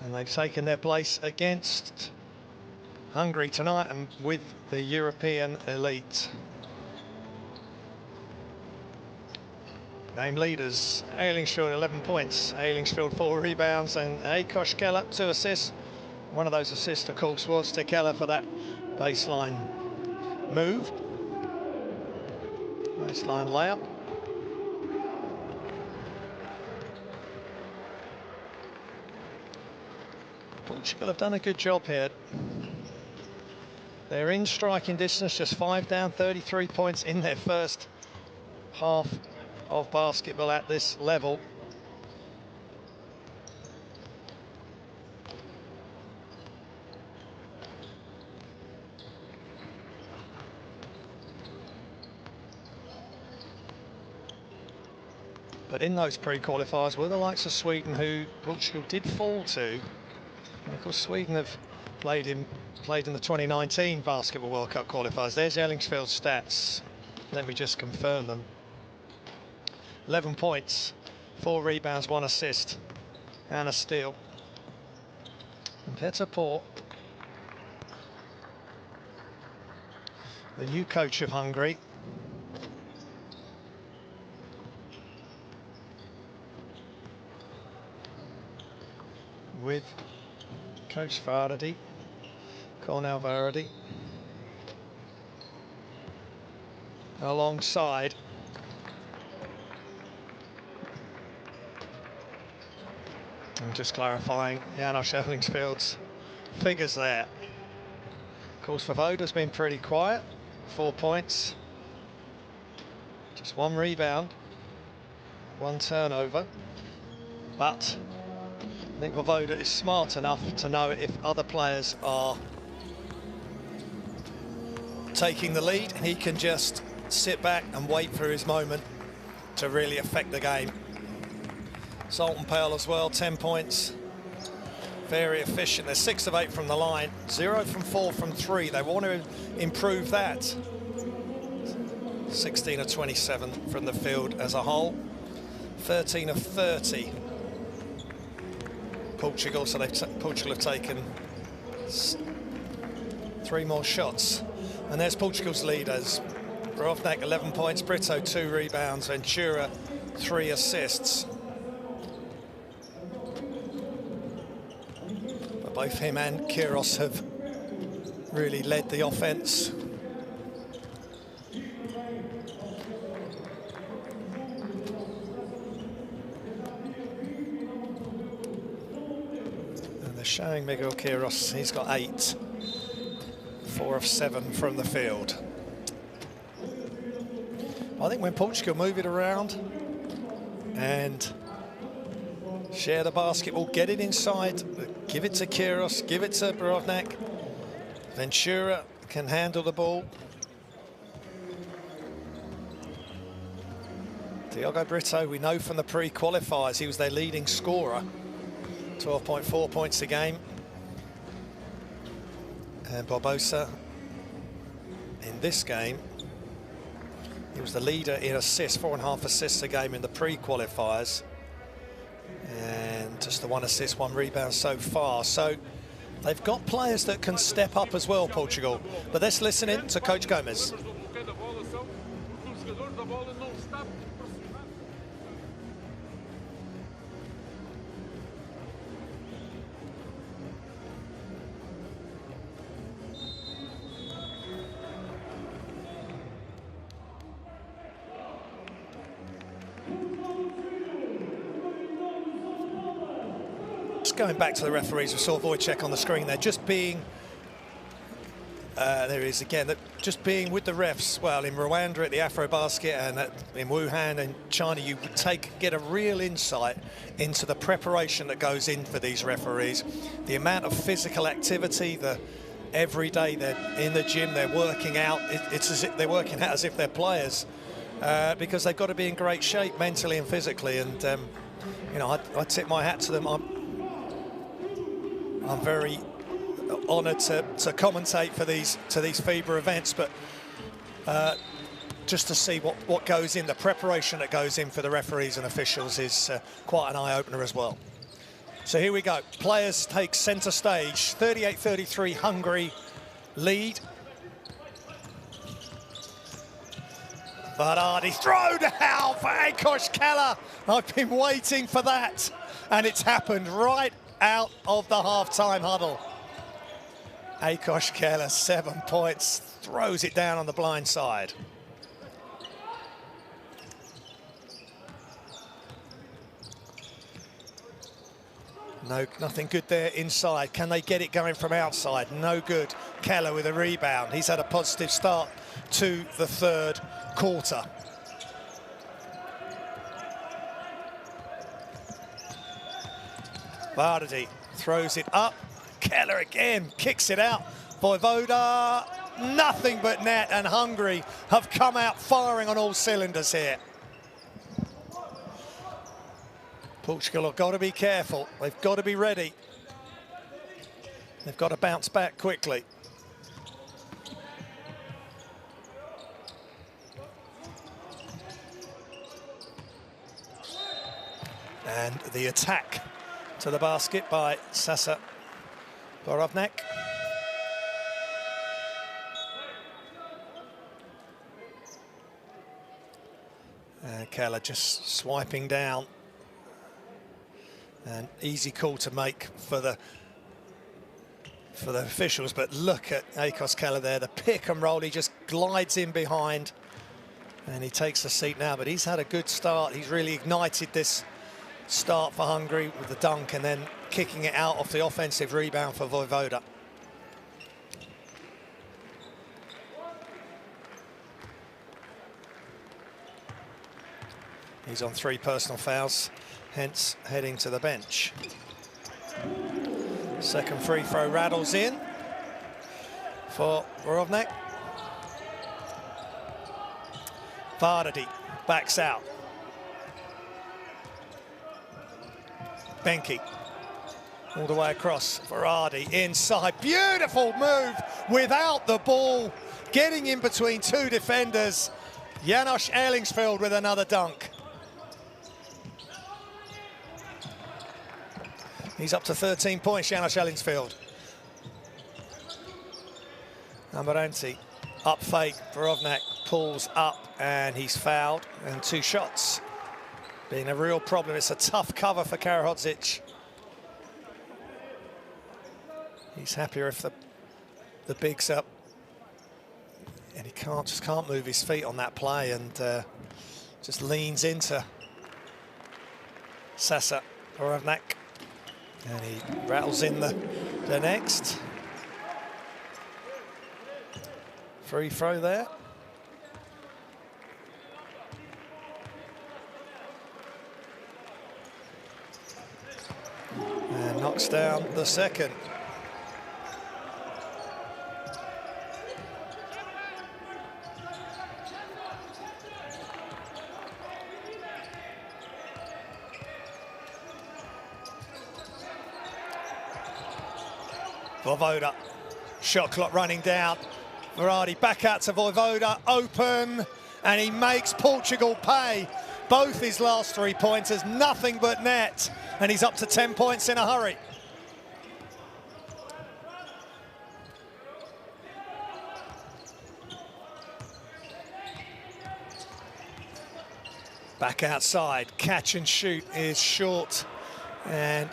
And they've taken their place against Hungary tonight and with the European elite. Game leaders, Eilingsfield 11 points, Eilingsfield 4 rebounds, and Akos Keller 2 assists. One of those assists, of course, was to Keller for that baseline move. Baseline layup. Portugal have done a good job here. They're in striking distance, just 5 down, 33 points in their first half of basketball at this level. But in those pre-qualifiers were the likes of Sweden, who Portugal did fall to. And of course, Sweden have played in the 2019 Basketball World Cup qualifiers. There's Eilingsfield's stats. Let me just confirm them. 11 points, 4 rebounds, 1 assist, and a steal. And Petr Port, the new coach of Hungary, with Coach Varady, Cornel Varady, alongside I'm just clarifying János Eilingsfield's figures there. Of course, Svoboda's been pretty quiet, 4 points, just 1 rebound, 1 turnover, but think Voivoda is smart enough to know if other players are taking the lead, he can just sit back and wait for his moment to really affect the game. Sultan Pale as well, 10 points. Very efficient. They're 6 of 8 from the line, 0 from 4 from 3. They want to improve that. 16 of 27 from the field as a whole. 13 of 30. Portugal, so Portugal have taken 3 more shots. And there's Portugal's leaders. Rovnak 11 points, Brito 2 rebounds, Ventura 3 assists. But both him and Kyrgios have really led the offense. And they're showing Miguel Kyrgios, he's got 8. 4 of 7 from the field. I think when Portugal move it around and share the basketball, get it inside, give it to Kyrgios, give it to Rovnak. Ventura can handle the ball. Diogo Brito, we know from the pre-qualifiers, he was their leading scorer. 12.4 points a game. And Barbosa, in this game, he was the leader in assists, 4.5 assists a game in the pre-qualifiers. And just the 1 assist, 1 rebound so far. So they've got players that can step up as well, Portugal. But let's listen in to Coach Gomez. Going back to the referees, we saw Wojciech on the screen there, just being, there he is again, that just being with the refs. Well, in Rwanda at the Afrobasket and in Wuhan and China, you would get a real insight into the preparation that goes in for these referees. The amount of physical activity, every day they're in the gym, they're working out. It's as if they're working out as if they're players, because they've got to be in great shape mentally and physically. And you know, I tip my hat to them. I'm very honoured to commentate for these FIBA events, but just to see what goes in, the preparation that goes in for the referees and officials is quite an eye-opener as well. So here we go. Players take centre stage. 38-33 Hungary lead. Varadi throw down for Ákos Keller. I've been waiting for that, and it's happened right out of the half-time huddle. Ákos Keller, 7 points, throws it down on the blind side. No, nothing good there inside. Can they get it going from outside? No good. Keller with a rebound. He's had a positive start to the third quarter. Vardy throws it up. Keller again kicks it out. Voivoda, nothing but net, and Hungary have come out firing on all cylinders here. Portugal have got to be careful. They've got to be ready. They've got to bounce back quickly. And the attack to the basket by Sasa Borovnak. Keller just swiping down. An easy call to make for the officials, but look at Ákos Keller there, the pick and roll, he just glides in behind and he takes the seat now, but he's had a good start. He's really ignited this start for Hungary with the dunk and then kicking it out off the offensive rebound for Voivoda. He's on 3 personal fouls, hence heading to the bench. Second free throw rattles in for Rovnak. Vardy backs out. Benke all the way across. Vardy inside. Beautiful move without the ball. Getting in between two defenders. Janos Ellingsfield with another dunk. He's up to 13 points, Janos Ellingsfield. Amarante up fake. Rovnak pulls up and he's fouled. And two shots. Being a real problem. It's a tough cover for Karahodzic. He's happier if the big's up. And he just can't move his feet on that play, and just leans into Sasa Rovnak. And he rattles in the next. Free throw there. And knocks down the second. Vojvoda, shot clock running down. Vardy back out to Vojvoda, open, and he makes Portugal pay. Both his last 3 pointers, nothing but net, and he's up to 10 points in a hurry. Back outside, catch and shoot is short, and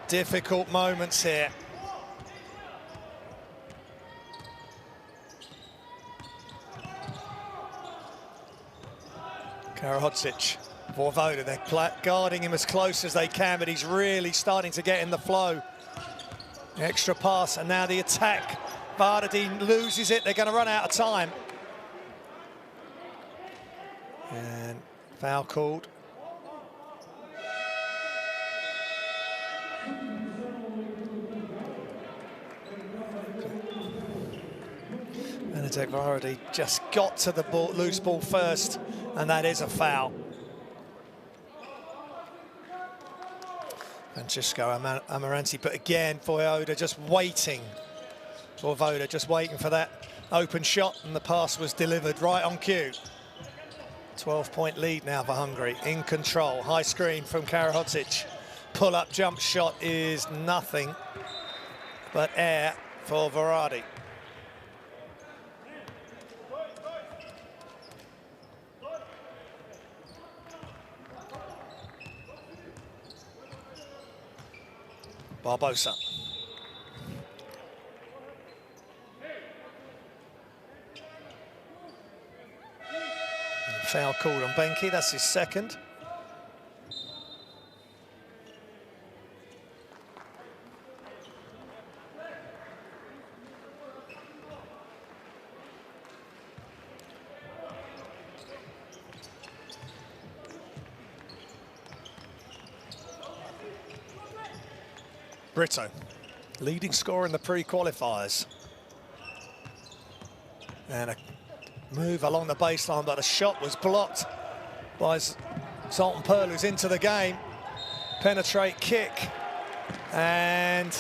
difficult moments here. Karahodzic, Vojvoda, they're guarding him as close as they can, but he's really starting to get in the flow. Extra pass, and now the attack. Vardy loses it, they're going to run out of time. And foul called. Benedict Vardy just got to the ball, loose ball first, and that is a foul. Francisco Amarante, but again, Vojvoda just waiting. Vojvoda just waiting for that open shot, and the pass was delivered right on cue. 12-point lead now for Hungary, in control. High screen from Karahodzic. Pull-up jump shot is nothing but air for Vardy. Barbosa. And foul called on Benke, that's his second. Bruto, leading scorer in the pre-qualifiers. And a move along the baseline, but a shot was blocked by Zoltan Pearl, who's into the game. Penetrate kick. And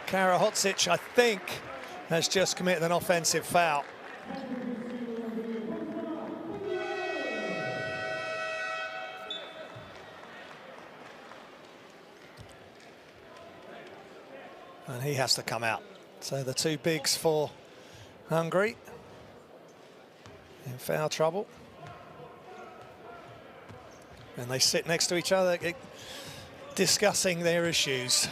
Karahodzic, I think, has just committed an offensive foul. And he has to come out. So the two bigs for Hungary in foul trouble. And they sit next to each other discussing their issues.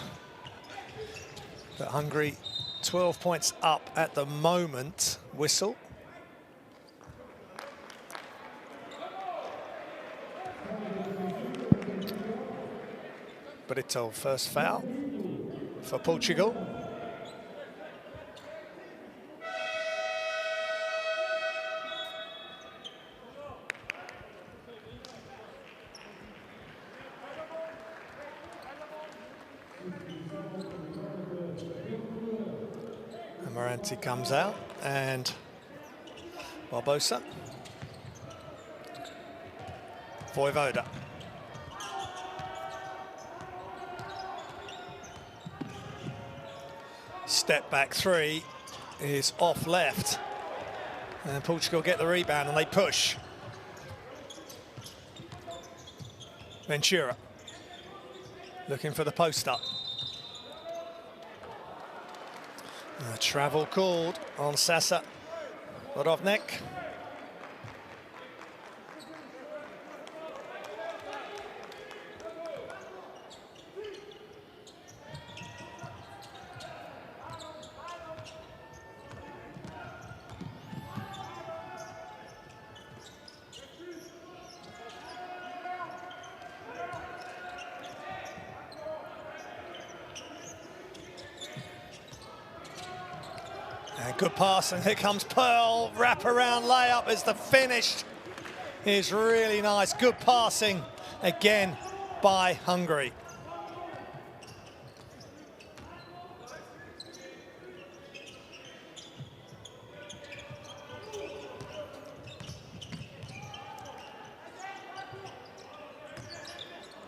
But Hungary 12 points up at the moment. Whistle. Brito, first foul for Portugal. Branty comes out, and Barbosa. Voivoda. Step back three is off left. And Portugal get the rebound and they push. Ventura looking for the post up. A travel called on Sasa Rodovnik. Good pass, and here comes Pearl. Wrap-around layup as the finish is really nice. Good passing again by Hungary.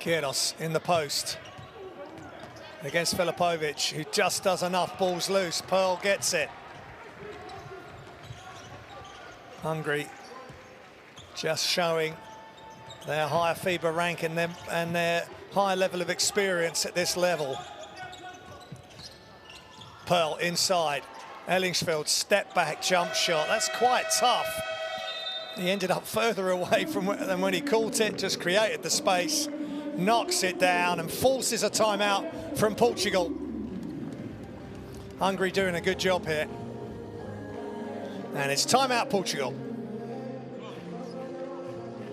Kyrgios in the post against Filipovic, who just does enough balls loose. Pearl gets it. Hungary just showing their higher FIBA rank and their high level of experience at this level. Pearl inside. Ellingsfeld step back jump shot. That's quite tough. He ended up further away than when he caught it, just created the space, knocks it down and forces a timeout from Portugal. Hungary doing a good job here. And it's timeout Portugal.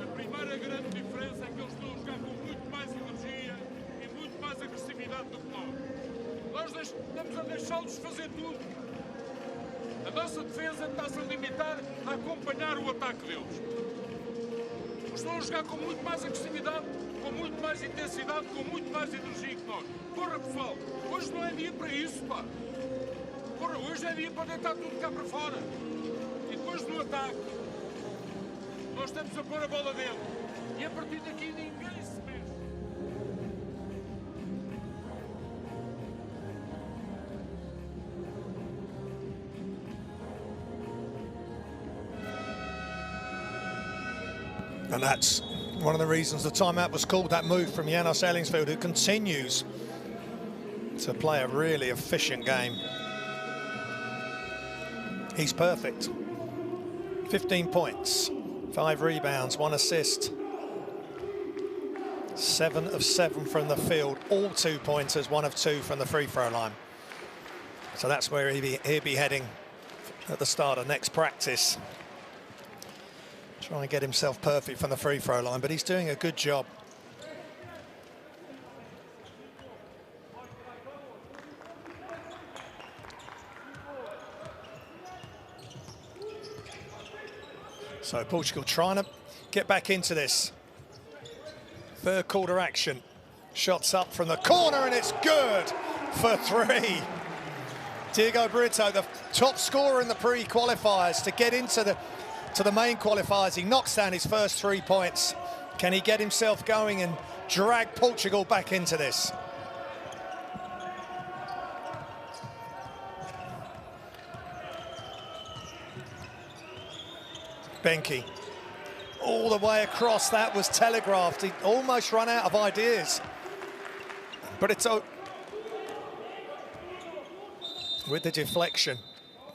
A primeira grande diferença é que eles estão a jogar com muito mais energia e muito mais agressividade do que nós. Nós estamos a deixá-los fazer tudo. A nossa defesa está-se a limitar a acompanhar o ataque deles. Eles estão a jogar com muito mais agressividade, com muito mais intensidade, com muito mais energia que nós. Porra, pessoal, hoje não é dia para isso, pá. Porra, hoje é dia para deitar tudo cá para fora. E depois do ataque, nós estamos a pôr a bola dentro. E a partir daqui ninguém se mexe. And that's one of the reasons the timeout was called, that move from Janos Ellingsfeld, who continues to play a really efficient game. He's perfect. 15 points, 5 rebounds, 1 assist. 7 of 7 from the field, all 2-pointers, 1 of 2 from the free throw line. So that's where he'll be heading at the start of next practice. Try and get himself perfect from the free throw line, but he's doing a good job. So Portugal trying to get back into this. Third quarter action. Shots up from the corner and it's good for 3. Diego Brito, the top scorer in the pre-qualifiers, to get into the main qualifiers. He knocks down his first 3 points. Can he get himself going and drag Portugal back into this? Benke, all the way across, that was telegraphed. He almost run out of ideas. But it's with the deflection.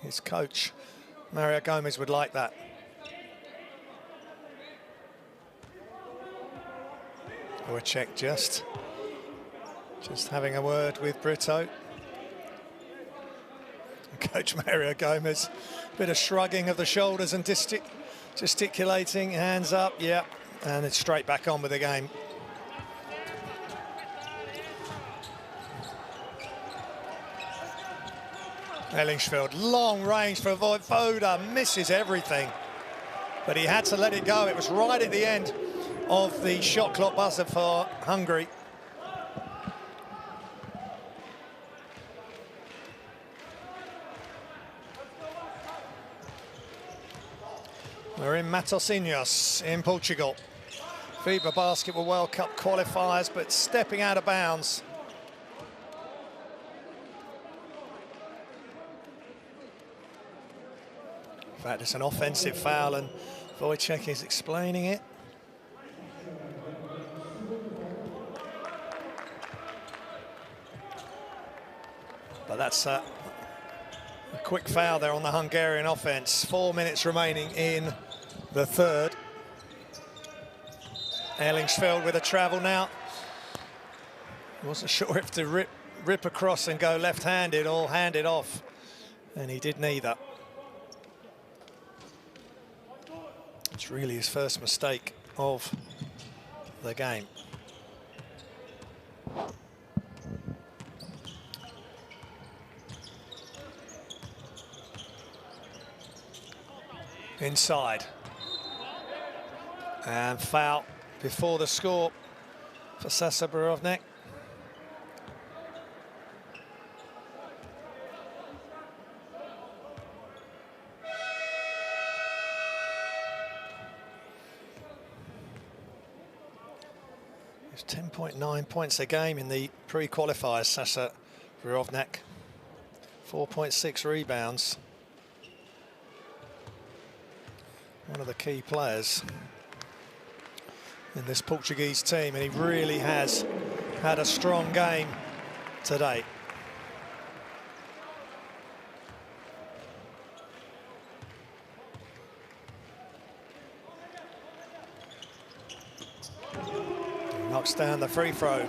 His coach, Mario Gomez, would like that. Wojciech just having a word with Brito. Coach Mario Gomez, bit of shrugging of the shoulders and gesticulating, hands up, yeah, and it's straight back on with the game. Ellingsfeld, long range for Voivoda, misses everything, but he had to let it go. It was right at the end of the shot clock buzzer for Hungary. in Matosinhos in Portugal. FIBA Basketball World Cup qualifiers, but stepping out of bounds. In fact, it's an offensive foul, and Wojciech is explaining it. But that's a quick foul there on the Hungarian offense. 4 minutes remaining in the third. Ellingsfeld with a travel now. Wasn't sure if to rip across and go left-handed or hand it off, and he did neither. It's really his first mistake of the game. Inside. And foul before the score for Sasa Borovnik. It's 10.9 points a game in the pre-qualifiers, Sasa Borovnik. 4.6 rebounds. One of the key players in this Portuguese team, and he really has had a strong game today. Knocks down the free throw.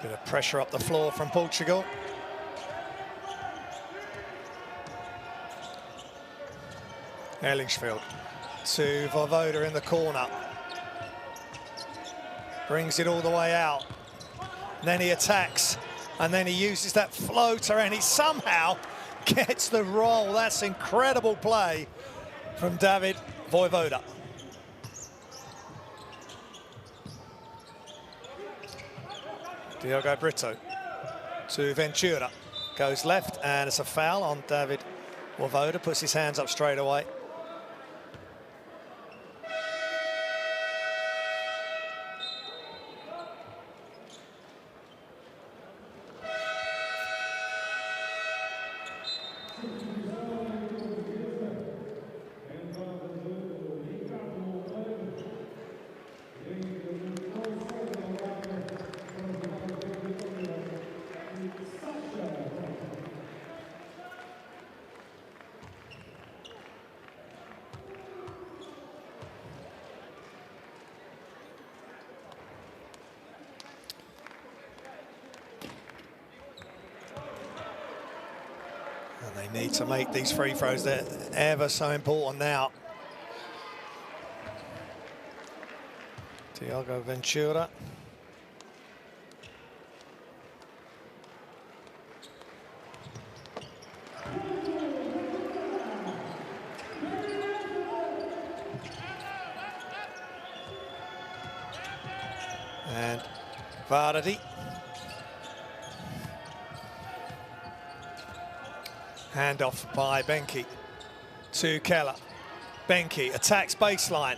Bit of pressure up the floor from Portugal. Ellingsfeld to Voivoda in the corner. Brings it all the way out. And then he attacks, and then he uses that floater, and he somehow gets the roll. That's incredible play from David Voivoda. Diogo Brito to Ventura. Goes left, and it's a foul on David Voivoda. Puts his hands up straight away. And they need to make these free throws. They're ever so important now. Diogo Ventura. And Vardy. Handoff by Benke to Keller. Benke attacks baseline,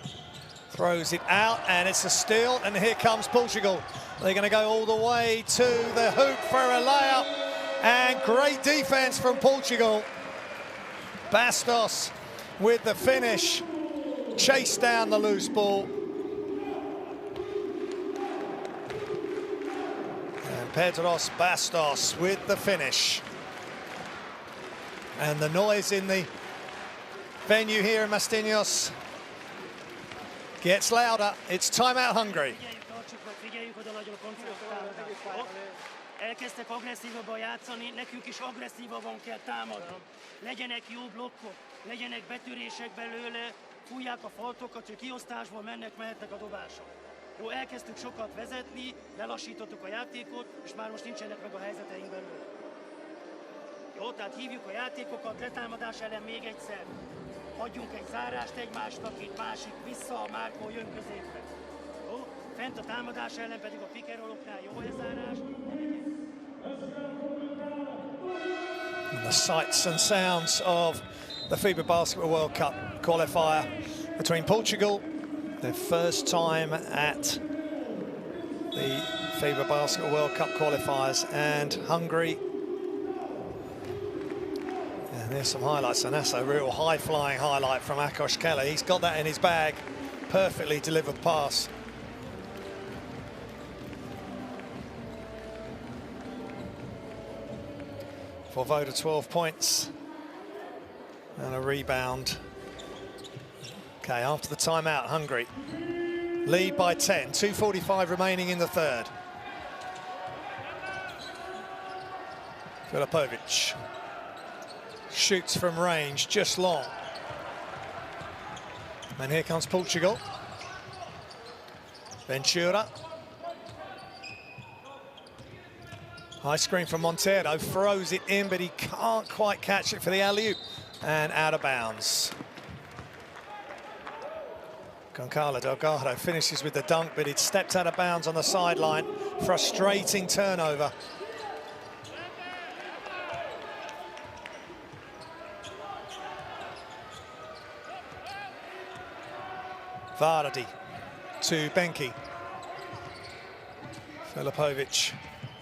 throws it out, and it's a steal, and here comes Portugal. They're going to go all the way to the hoop for a layup, and great defense from Portugal. Bastos with the finish, chase down the loose ball. And Pedros Bastos with the finish. And the noise in the venue here in Matosinhos gets louder. It's timeout Hungary. Elkezdtek agresszívabban játszani, nekünk is agresszívabban kell támadni. Legyenek jó blokkok, legyenek betörések belőle, fújják a faltokat, hogy kiosztásból mehetnek a dobások. Jó, elkezdtük sokat vezetni, lelassítottuk a játékot, és már most nincsenek meg a helyzeteink belőle. Jó, tehát hívjuk a játékokat, letámadás ellen még egyszer. Adjunk egy zárást egymásnak, itt másik vissza, a Márkó jön középre. Jó, fent a támadás ellen pedig a pick and roll-oknál jó elzárás, And the sights and sounds of the FIBA Basketball World Cup qualifier between Portugal, their first time at the FIBA Basketball World Cup qualifiers, and Hungary. And there's some highlights, and that's a real high-flying highlight from Ákos Keller. He's got that in his bag. Perfectly delivered pass. For Voda, 12 points and a rebound. Okay, after the timeout, Hungary lead by 10, 2:45 remaining in the third. Filipovic shoots from range, just long. And here comes Portugal. Ventura. High screen from Monteiro, throws it in, but he can't quite catch it for the alley-oop. And out of bounds. Goncalo Delgado finishes with the dunk, but it stepped out of bounds on the sideline. Frustrating turnover. Vardy to Benki. Filipovic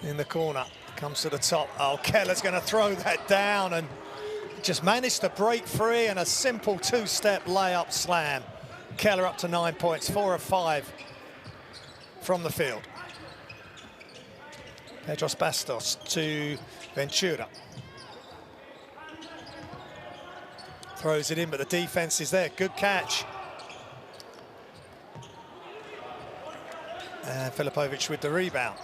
in the corner, comes to the top. Oh, Keller's going to throw that down and just managed to break free, and a simple two-step layup slam. Keller up to 9 points, 4 of 5 from the field. Pedros Bastos to Ventura. Throws it in, but the defense is there. Good catch. And Filipovic with the rebound.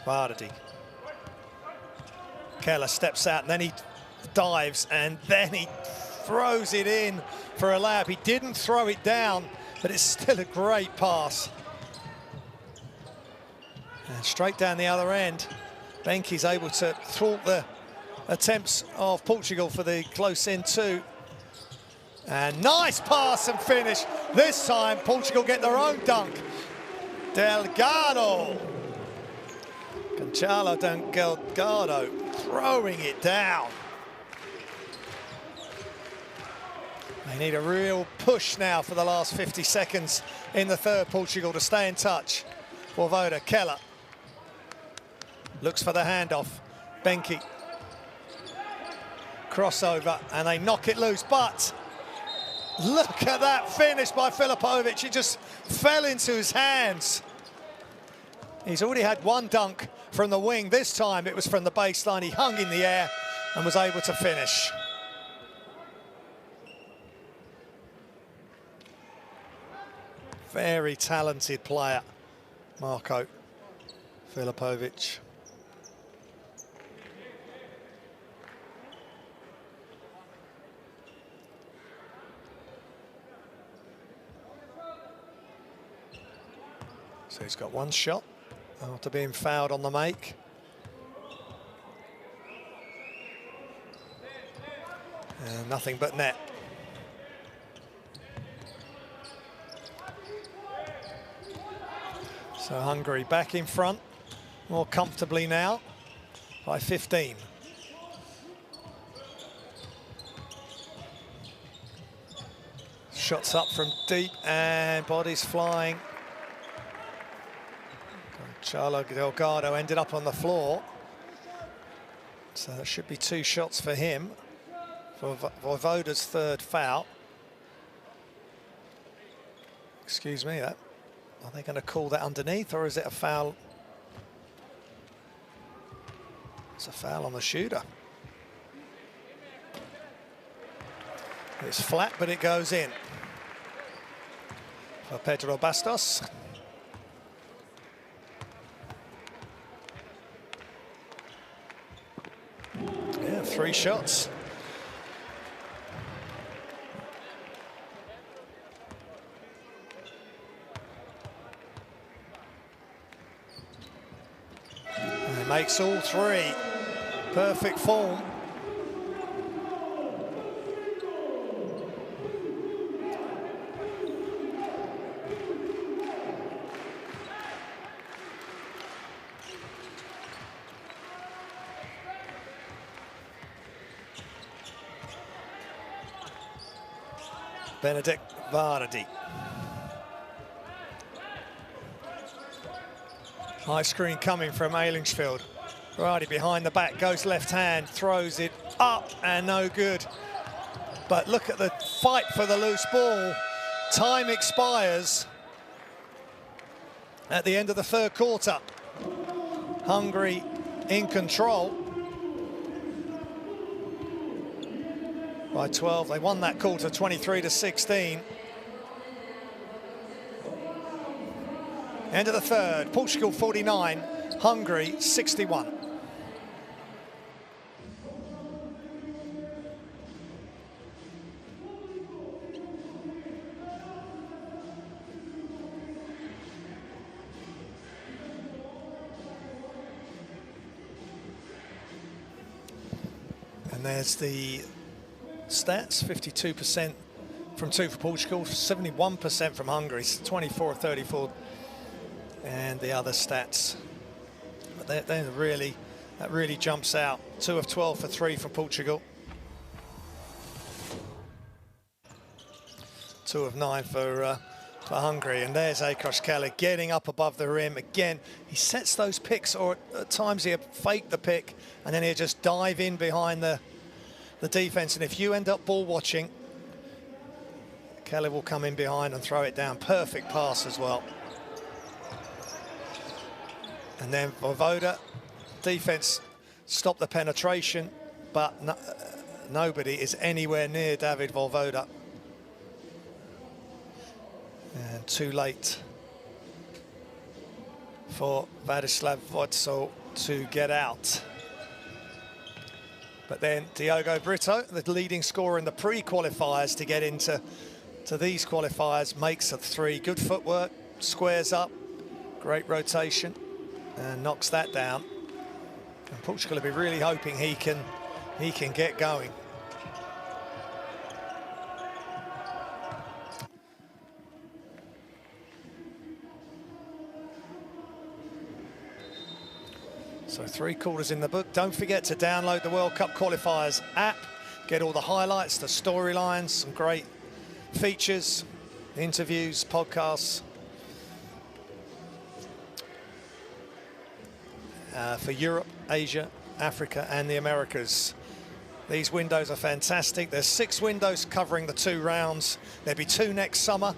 Vardy. Keller steps out, and then he dives, and then he throws it in for a layup. He didn't throw it down, but it's still a great pass. And straight down the other end, Benki's able to thwart the attempts of Portugal for the close-in two. And nice pass and finish. This time, Portugal get their own dunk. Delgado. Gonçalo Delgado throwing it down. They need a real push now for the last 50 seconds in the third, Portugal, to stay in touch. For Voda, Keller looks for the handoff. Benki. Crossover, and they knock it loose, but look at that finish by Filipovic. It just fell into his hands. He's already had one dunk from the wing. This time it was from the baseline. He hung in the air and was able to finish. Very talented player, Marko Filipovic. So he's got one shot after being fouled on the make. And nothing but net. So Hungary back in front, more comfortably now, by 15. Shots up from deep and bodies flying. Gonçalo Delgado ended up on the floor. So that should be 2 shots for him, for Voda's third foul. Excuse me, that. Are they going to call that underneath, or is it a foul? It's a foul on the shooter. It's flat, but it goes in. For Pedro Bastos. Yeah, 3 shots. Makes all 3. Perfect form. Benedict Vardy. High screen coming from Ailingsfield. Vardy behind the back, goes left hand, throws it up and no good. But look at the fight for the loose ball. Time expires at the end of the third quarter. Hungary in control by 12. They won that quarter 23-16. End of the third. Portugal 49, Hungary 61. And there's the stats, 52% from two for Portugal, 71% from Hungary, 24 of 34. And the other stats, but they're really, that really jumps out. 2 of 12 for 3 from Portugal. 2 of 9 for Hungary. And there's Akos Keller getting up above the rim. Again, he sets those picks, or at times he'll fake the pick, and then he'll just dive in behind the defense. And if you end up ball watching, Keller will come in behind and throw it down. Perfect pass as well. And then Vojvoda, defense stopped the penetration, but nobody is anywhere near David Vojvoda. And too late for Vladislav Vojtso to get out. But then Diogo Brito, the leading scorer in the pre-qualifiers to get into these qualifiers, makes a 3. Good footwork, squares up, great rotation, and knocks that down. And Portugal will be really hoping he can get going. So 3 quarters in the book. Don't forget to download the World Cup Qualifiers app. Get all the highlights, the storylines, some great features, interviews, podcasts. For Europe, Asia, Africa and the Americas. These windows are fantastic. There's 6 windows covering the 2 rounds. There'll be 2 next summer.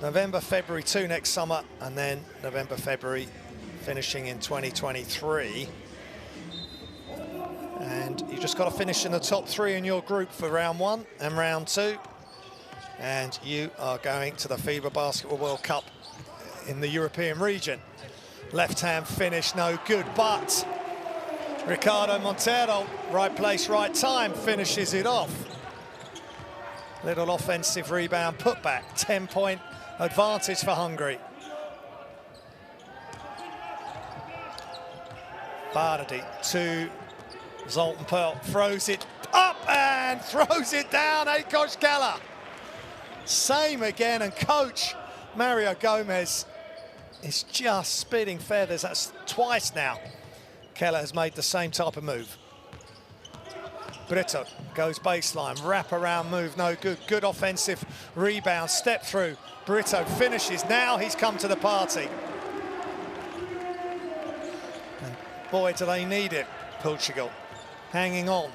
November, February, 2 next summer, and then November, February, finishing in 2023. And you just got to finish in the top 3 in your group for round 1 and round 2. And you are going to the FIBA Basketball World Cup in the European region. Left-hand finish, no good, but Ricardo Montero, right place, right time, finishes it off. Little offensive rebound putback, 10-point advantage for Hungary. Vardy to Zoltan Pearl, throws it up and throws it down, Akos Keller. Same again, and coach Mario Gomez is just spitting feathers. That's twice now Keller has made the same type of move. Brito goes baseline, wrap around move, no good. Good offensive rebound, step through. Brito finishes. Now he's come to the party. And boy, do they need it, Portugal. Hanging on,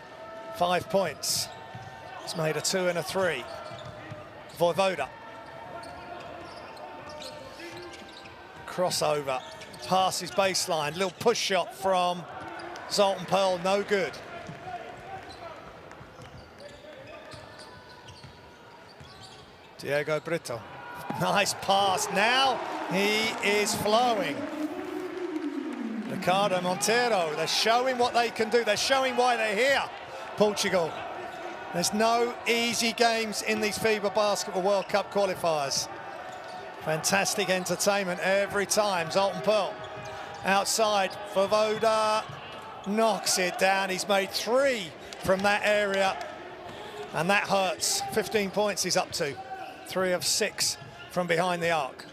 5 points. He's made a 2 and a 3. Vojvoda. Crossover, passes baseline, little push shot from Zoltan Pearl, no good. Diego Brito, nice pass, now he is flowing. Ricardo Montero, they're showing what they can do, they're showing why they're here, Portugal. There's no easy games in these FIBA Basketball World Cup qualifiers. Fantastic entertainment every time. Zoltan Pearl outside. Vojvoda knocks it down. He's made 3 from that area, and that hurts. 15 points he's up to. 3 of 6 from behind the arc.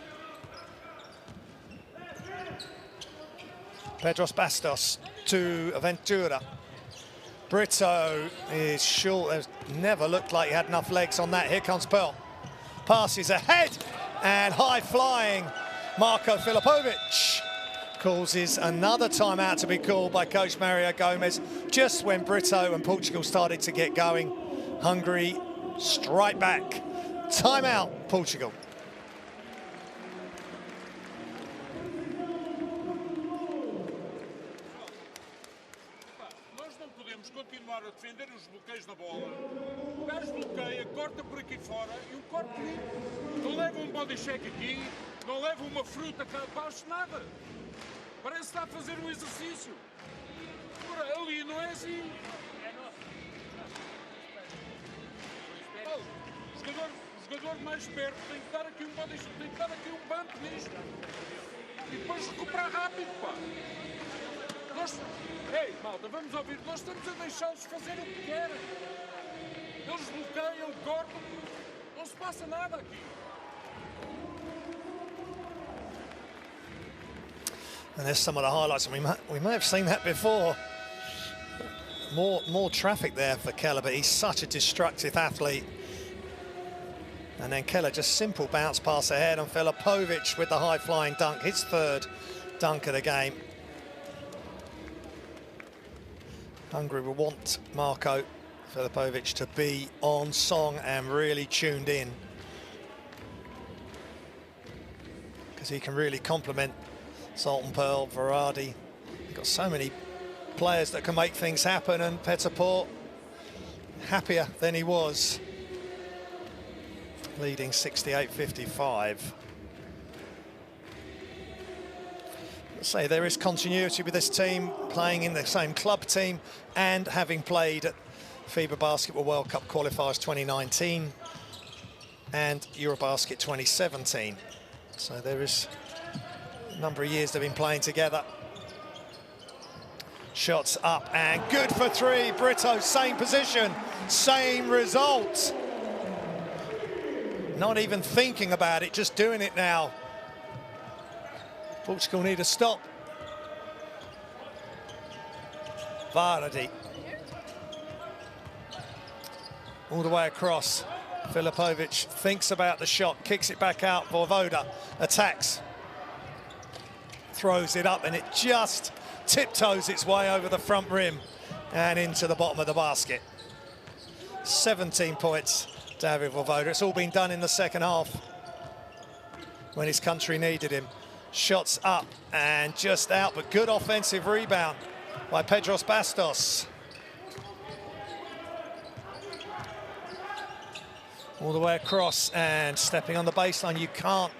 Pedros Bastos to Ventura. Brito is short. There's never looked like he had enough legs on that. Here comes Pearl. Passes ahead and high flying. Marko Filipovic causes another timeout to be called by coach Mario Gomez just when Brito and Portugal started to get going. Hungary strike back. Timeout, Portugal. Nós não podemos continuar a defender os bloqueios na bola. O gajo bloqueia, corta por aqui fora e um corte limpo. Não leva um body check aqui, não leva uma fruta cá abaixo, nada. Parece que está a fazer um exercício. Ora, ali não é assim. O jogador mais perto tem que dar aqui um body check, tem que dar aqui um banco nisto. E depois recuperar rápido, pá. Ei, malta, vamos ouvir. Nós estamos a deixá-los fazer o que querem. Eles bloqueiam, cortam. Não se passa nada aqui. And there's some of the highlights, and we may have seen that before. More traffic there for Keller, but he's such a destructive athlete. And then Keller just simple bounce pass ahead on Filipovic with the high-flying dunk, his third dunk of the game. Hungary will want Marko Filipovic to be on song and really tuned in, because he can really complement Sultan Pearl, Varady. You've got so many players that can make things happen, and Petaport happier than he was, leading 68-55. Let's say there is continuity with this team, playing in the same club team and having played at FIBA Basketball World Cup Qualifiers 2019 and Eurobasket 2017. So there is a number of years they've been playing together. Shots up and good for three. Brito, same position, same result. Not even thinking about it, just doing it now. Portugal need a stop. Varady. All the way across. Filipovic thinks about the shot, kicks it back out. Vojvoda attacks. Throws it up and it just tiptoes its way over the front rim and into the bottom of the basket. 17 points, David Vojvoda. It's all been done in the second half when his country needed him. Shots up and just out, but good offensive rebound by Pedros Bastos. All the way across and stepping on the baseline. You can't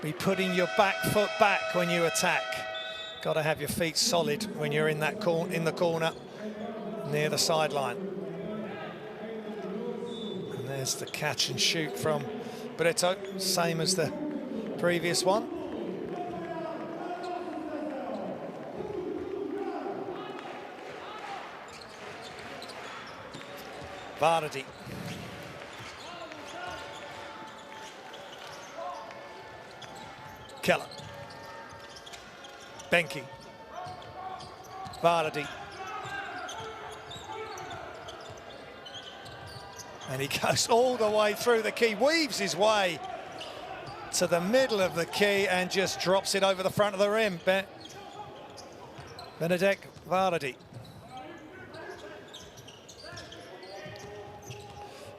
be putting your back foot back when you attack. Got to have your feet solid when you're in that in the corner near the sideline. And there's the catch and shoot from Brito, same as the previous one. Varady. Keller. Benke. Varady. And he goes all the way through the key, weaves his way to the middle of the key and just drops it over the front of the rim. Benedek Varady.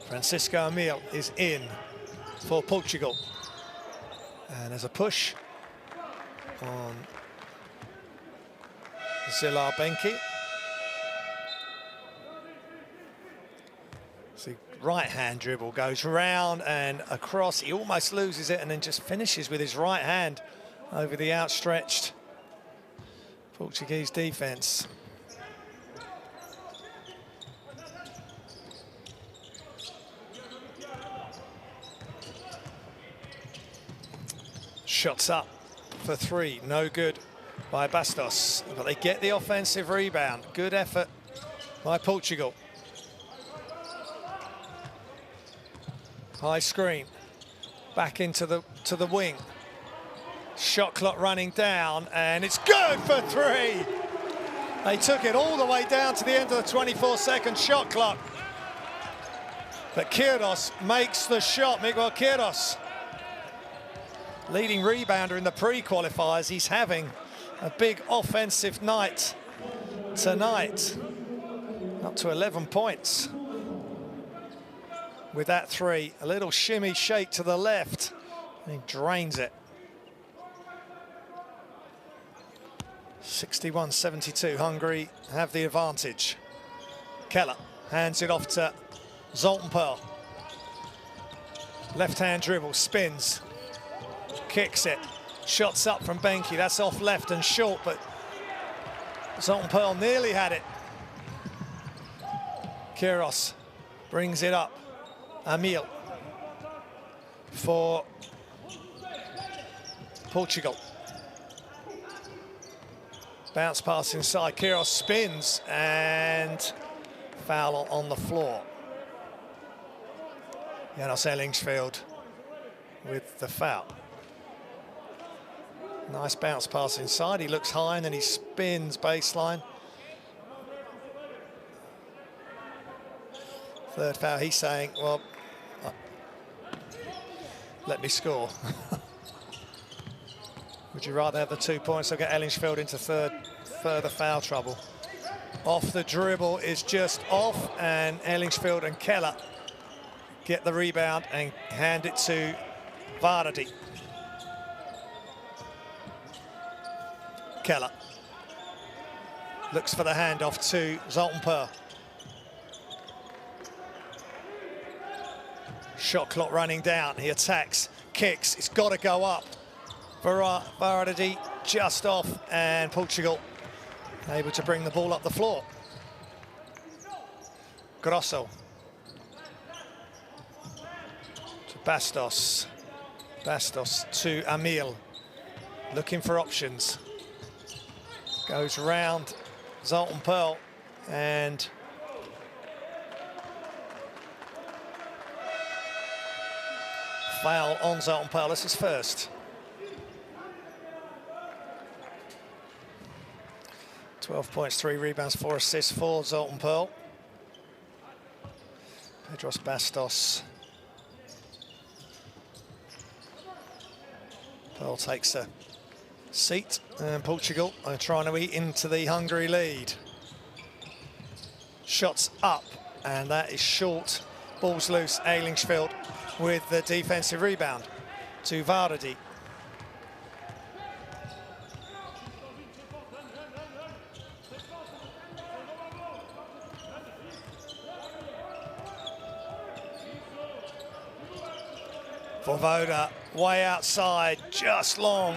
Francisco Emil is in for Portugal. And there's a push on Zilar Benke. See, right-hand dribble goes round and across. He almost loses it and then just finishes with his right hand over the outstretched Portuguese defence. Shots up for three, no good by Bastos, but they get the offensive rebound. Good effort by Portugal. High screen, back into the wing. Shot clock running down, and it's good for three. They took it all the way down to the end of the 24-second shot clock. But Kyrgios makes the shot. Miguel Kyrgios, leading rebounder in the pre-qualifiers. He's having a big offensive night tonight. Up to 11 points with that three. A little shimmy shake to the left, and he drains it. 61-72, Hungary have the advantage. Keller hands it off to Zoltan Pearl. Left-hand dribble, spins, kicks it. Shots up from Benke, that's off left and short, but Zoltan Pearl nearly had it. Kyrgios brings it up. Emil for Portugal. Bounce pass inside, Kyrgios spins and foul on the floor. Janos Ellingsfield with the foul. Nice bounce pass inside, he looks high and then he spins baseline. Third foul, he's saying, well, let me score. Would you rather have the 2 points or get Ellingsfield into further foul trouble? Off the dribble is just off, and Ellingsfield and Keller get the rebound and hand it to Vardy. Keller looks for the handoff to Zoltan Pearl. Shot clock running down, he attacks, kicks, it's got to go up. Vardy just off, and Portugal able to bring the ball up the floor. Grosso to Bastos. Bastos to Emil, looking for options. Goes round Zoltan Pearl and foul on Zoltan Pearl. This is first. 12 points, 3 rebounds, 4 assists for Zoltan Pearl. Pedros Bastos. Pearl takes a seat, and Portugal are trying to eat into the Hungary lead. Shots up, and that is short. Ball's loose, Ellingsfield with the defensive rebound to Vardy. Voda way outside, just long.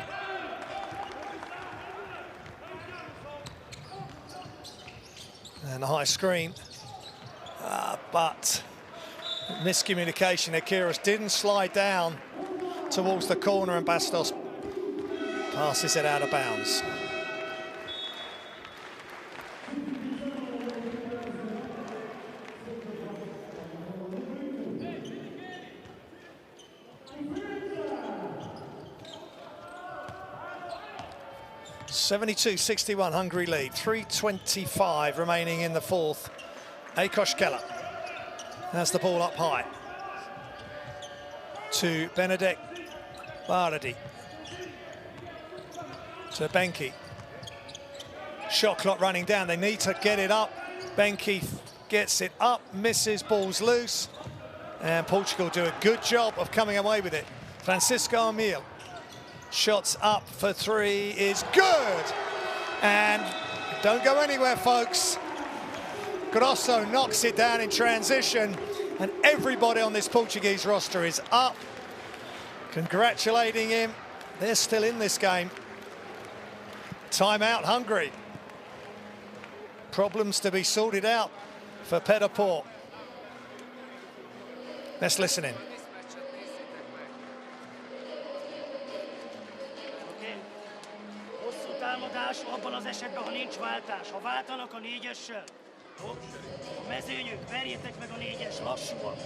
And a high screen, but miscommunication there. Kyrgios didn't slide down towards the corner, and Bastos passes it out of bounds. (72-61) Hungary lead. 3:25 remaining in the fourth. Akos Keller has the ball up high to Benedek Vardy. To Benke. Shot clock running down. They need to get it up. Benke gets it up, misses, ball's loose. And Portugal do a good job of coming away with it. Francisco Emil. Shots up for 3 is good. And don't go anywhere, folks. Grosso knocks it down in transition, and everybody on this Portuguese roster is up, congratulating him. They're still in this game. Timeout, Hungary. Problems to be sorted out for Peter Port. Let's listen in. Hosszú támadás abban az esetben, ha nincs váltás. Ha váltanak a 4-essel, A mezőnyök, verjétek meg a 4-es, lassúak.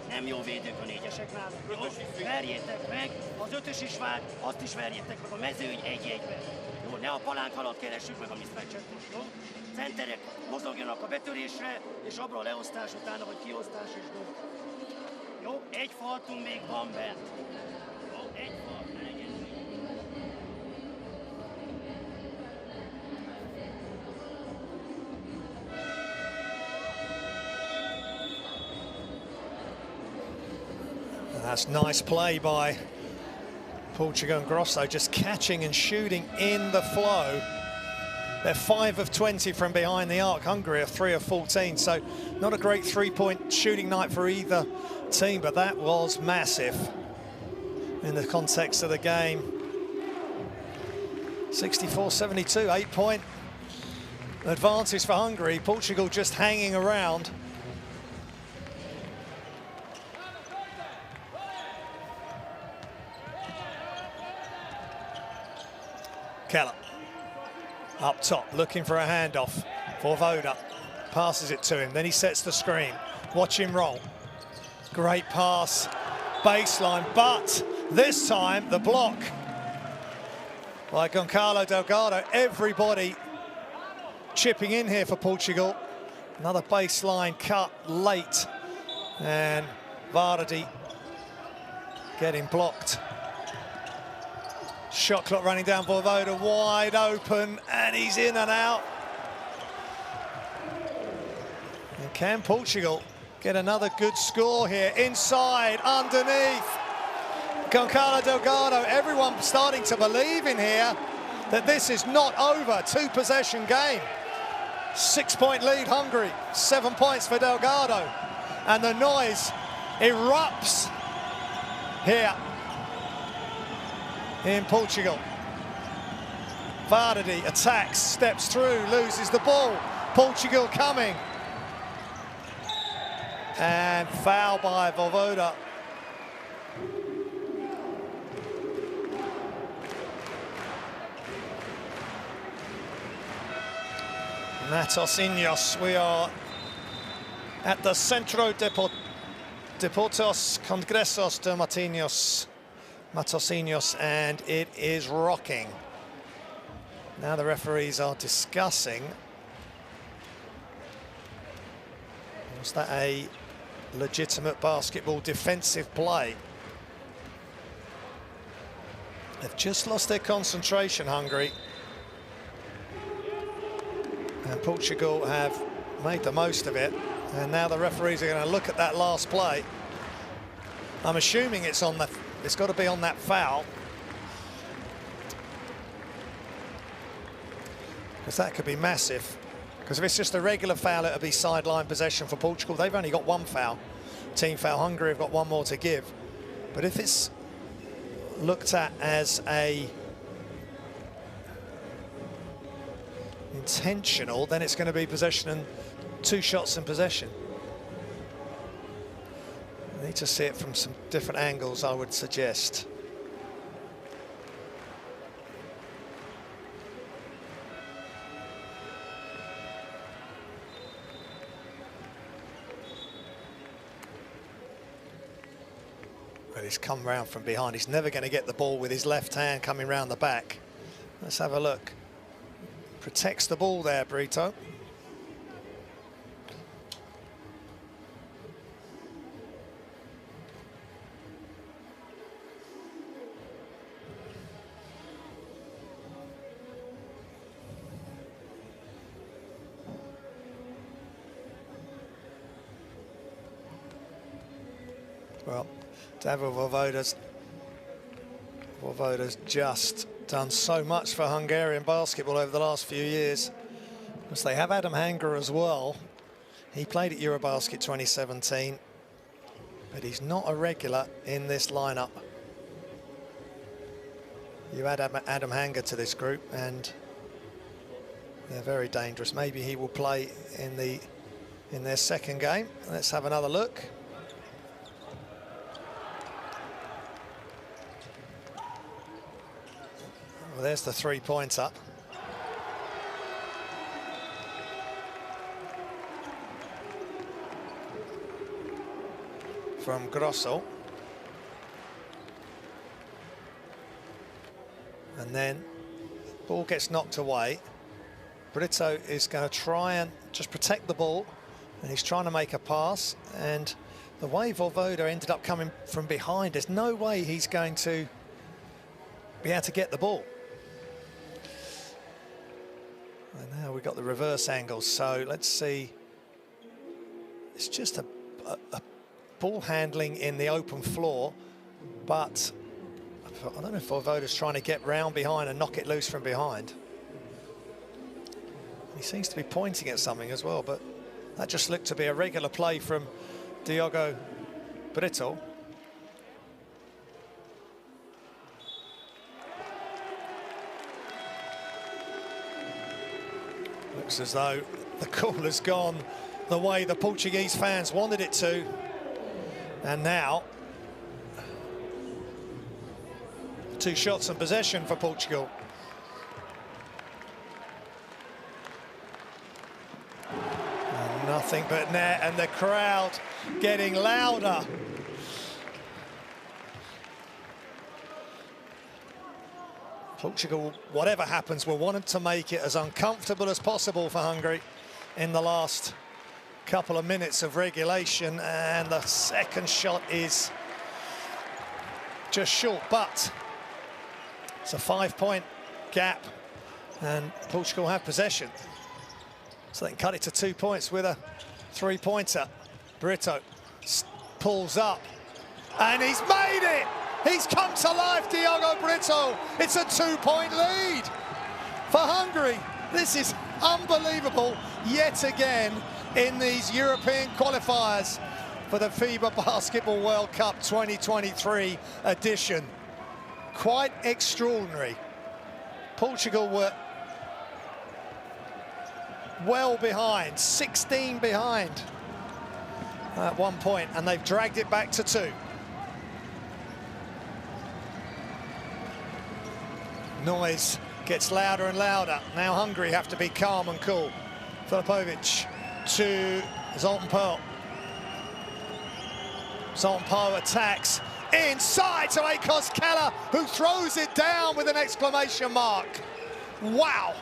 Nem jó védők a 4-esek náluk, jó? Verjétek meg, az 5-ös is vág, azt is verjétek meg, a mezőny 1-1-be. Jó, ne a palánk alatt keressük meg a mismatchet most, jó? Centerek mozogjanak a betörésre, és abra a leosztás utána, vagy kiosztás és dolg. Jó, egy faltunk még van bent. Jó, egy fal, ne legyen. That's nice play by Portugal and Grosso, just catching and shooting in the flow. They're 5 of 20 from behind the arc. Hungary are 3 of 14, so not a great three-point shooting night for either team, but that was massive in the context of the game. 64-72, 8-point advantage for Hungary. Portugal just hanging around. Keller up top, looking for a handoff for Voda. Passes it to him, then he sets the screen. Watch him roll. Great pass, baseline, but this time the block by Goncalo Delgado. Everybody chipping in here for Portugal. Another baseline cut late, and Vardy getting blocked. Shot clock running down for Voda, wide open, and he's in and out. And can Portugal get another good score here? Inside, underneath. Goncalo Delgado, everyone starting to believe in here that this is not over. 2-possession game. 6-point lead Hungary, 7 points for Delgado. And the noise erupts here in Portugal. Vardy attacks, steps through, loses the ball. Portugal coming. And foul by Voda. Matosinos, we are at the Centro Deportes Congresos de Matosinos, and it is rocking. Now the referees are discussing, was that a legitimate basketball defensive play? They've just lost their concentration, Hungary. And Portugal have made the most of it. And now the referees are going to look at that last play. I'm assuming it's on the, it's got to be on that foul, because that could be massive. Because if it's just a regular foul, it'll be sideline possession for Portugal. They've only got one foul, team foul. Hungary have got one more to give. But if it's looked at as a intentional, then it's going to be possession and 2 shots in possession. I need to see it from some different angles, I would suggest. Well, he's come round from behind. He's never going to get the ball with his left hand coming round the back. Let's have a look. Protects the ball there, Bruto. Well, David Voda's just done so much for Hungarian basketball over the last few years. Because they have Adam Hanger as well. He played at Eurobasket 2017, but he's not a regular in this lineup. You add Adam Hanger to this group and they're very dangerous. Maybe he will play in their second game. Let's have another look. Well, there's the 3-pointer. from Grosso. And then ball gets knocked away. Bruto is going to try and just protect the ball, and he's trying to make a pass, and the way Vojvoda ended up coming from behind, there's no way he's going to be able to get the ball. And now we've got the reverse angle, so let's see. It's just a ball handling in the open floor, but I don't know if Vojvoda's trying to get round behind and knock it loose from behind. He seems to be pointing at something as well, but that just looked to be a regular play from Diogo Bruto. Looks as though the call has gone the way the Portuguese fans wanted it to. And now, 2 shots and possession for Portugal. And nothing but net, and the crowd getting louder. Portugal, whatever happens, will want to make it as uncomfortable as possible for Hungary in the last couple of minutes of regulation, and the second shot is just short, but it's a 5-point gap and Portugal have possession, so they can cut it to 2 points with a 3-pointer. Bruto pulls up and he's made it. He's come to life, Diogo Bruto. It's a 2-point lead for Hungary. This is unbelievable yet again in these European qualifiers for the FIBA Basketball World Cup 2023 edition. Quite extraordinary. Portugal were well behind, 16 behind at one point, and they've dragged it back to 2. Noise gets louder and louder. Now Hungary have to be calm and cool. Filipovic to Zoltan Pearl. Zoltan Pearl attacks inside to Akos Keller, who throws it down with an exclamation mark. Wow.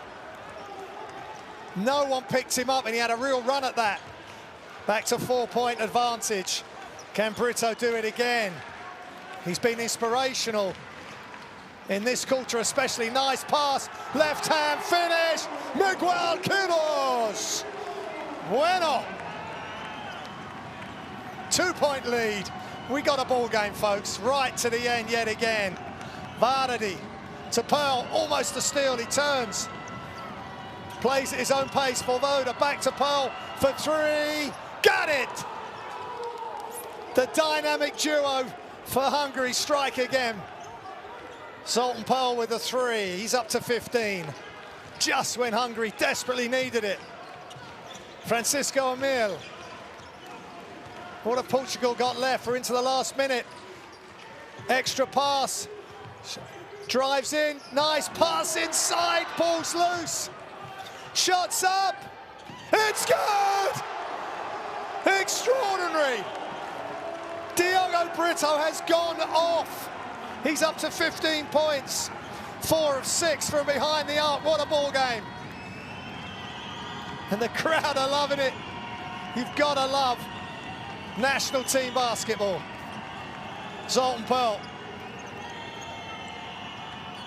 No one picked him up, and he had a real run at that. Back to 4-point advantage. Can Bruto do it again? He's been inspirational in this quarter, especially. Nice pass, left hand finish, Miguel Quiroz. Bueno. 2-point lead. We got a ball game, folks, right to the end yet again. Vardy to Pearl, almost a steal. He turns, plays at his own pace. Vojvoda back to Pearl for 3. Got it! The dynamic duo for Hungary strike again. Zoltan Pearl with a 3. He's up to 15. Just when Hungary desperately needed it. Francisco Emil. What have Portugal got left? We're into the last minute. Extra pass. Drives in. Nice pass inside. Ball's loose. Shots up. It's good! Extraordinary. Diogo Bruto has gone off. He's up to 15 points. 4 of 6 from behind the arc. What a ball game. And the crowd are loving it. You've got to love national team basketball. Zoltan Pearl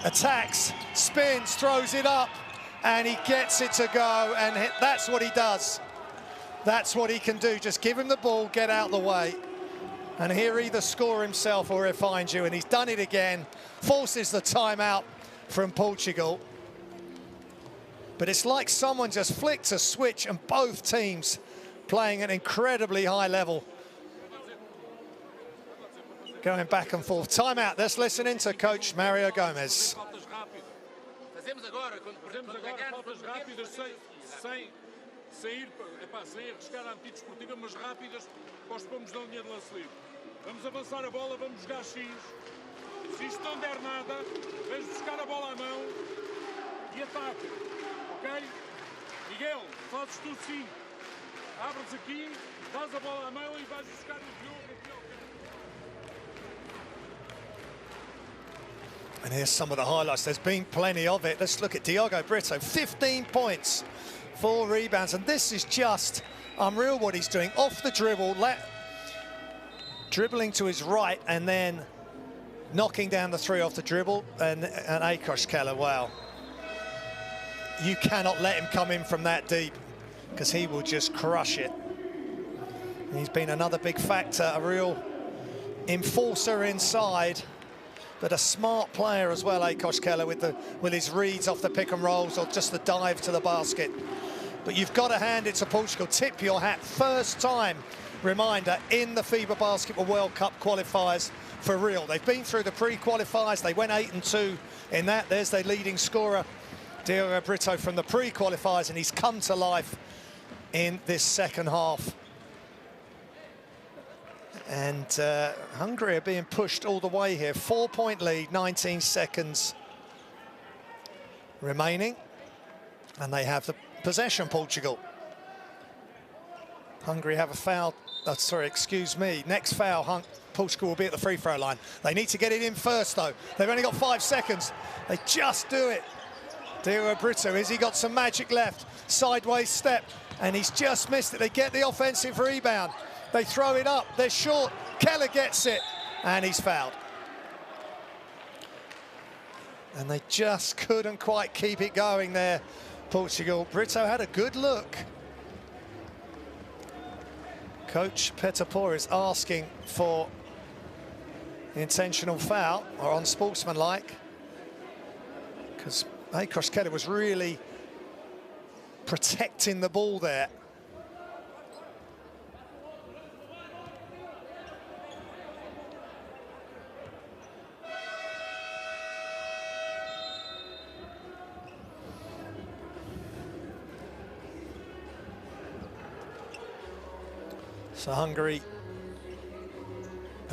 attacks, spins, throws it up, and he gets it to go, and that's what he does. That's what he can do. Just give him the ball, get out the way, and he'll either score himself or he'll find you, and he's done it again. Forces the timeout from Portugal. But it's like someone just flicked a switch, and both teams playing at an incredibly high level. Going back and forth. Timeout. Let's listen in to Coach Mario Gomez. Fazemos agora faltas rápidas sem arriscar a antidesportiva, mas rápidas para os pomos da linha de lance livre. Vamos avançar a bola, vamos jogar X. Se isto não der nada, vens buscar a bola à mão e ataca. Ok? Miguel, fazes tu sim. Abres aqui, dás a bola à mão e vais buscar o jogo. And here's some of the highlights. There's been plenty of it. Let's look at Diogo Brito, 15 points, 4 rebounds. And this is just unreal what he's doing. Off the dribble, dribbling to his right and then knocking down the three off the dribble. And Akos Keller, wow. You cannot let him come in from that deep because he will just crush it. He's been another big factor, a real enforcer inside, but a smart player as well, Akos Keller, with his reads off the pick and rolls or just the dive to the basket. But you've got to hand it to Portugal. Tip your hat. First time, reminder, in the FIBA Basketball World Cup qualifiers for real. They've been through the pre-qualifiers. They went 8-2 in that. There's their leading scorer, Diogo Brito, from the pre-qualifiers, and he's come to life in this second half. And Hungary are being pushed all the way here. 4-point lead, 19 seconds remaining. And they have the possession, Portugal. Hungary have a foul. Oh, sorry, excuse me. Next foul, Portugal will be at the free throw line. They need to get it in first, though. They've only got 5 seconds. They just do it. Diogo Brito, has he got some magic left? Sideways step, and he's just missed it. They get the offensive rebound. They throw it up, they're short. Keller gets it, and he's fouled. And they just couldn't quite keep it going there, Portugal. Brito had a good look. Coach Petapor is asking for the intentional foul, or unsportsmanlike, because Akos Keller was really protecting the ball there. So Hungary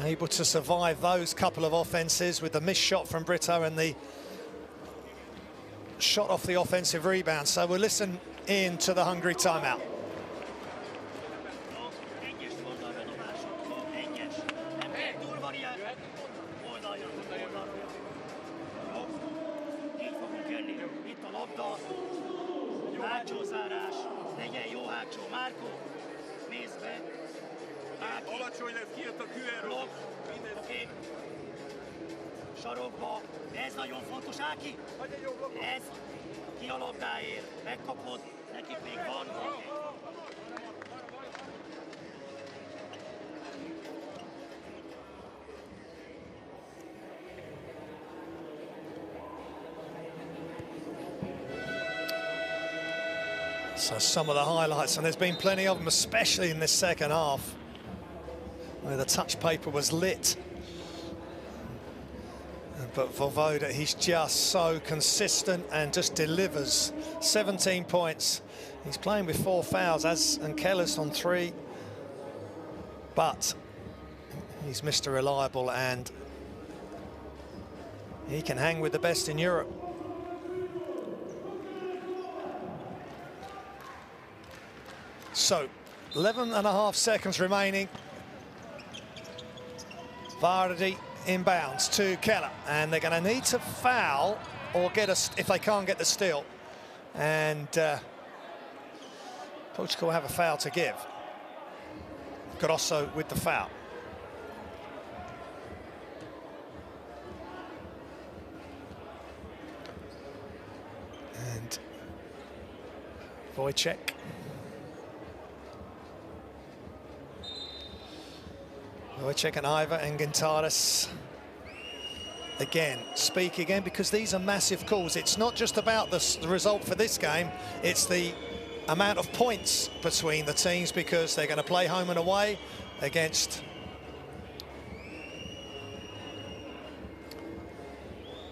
able to survive those couple of offences with the missed shot from Brito and the shot off the offensive rebound. So we'll listen in to the Hungary timeout. Alacsony lesz, kijött a QR-ról. Oké. Sarokba. Ez nagyon fontos, Áki. Ez. Ki a labdáért. Megkapod. Nekik még van. So some of the highlights, and there's been plenty of them, especially in this second half, where the touch paper was lit. But Voivoda, he's just so consistent and just delivers. 17 points. He's playing with 4 fouls, and Keller's on 3. But he's Mr. Reliable, and he can hang with the best in Europe. So, 11.5 seconds remaining. Vardy inbounds to Keller, and they're going to need to foul or get if they can't get the steal. And Portugal have a foul to give. Grosso with the foul. And Wojciech. Wojciech and Iva and Gintaris again speak again, because these are massive calls. It's not just about the result for this game, it's the amount of points between the teams, because they're going to play home and away against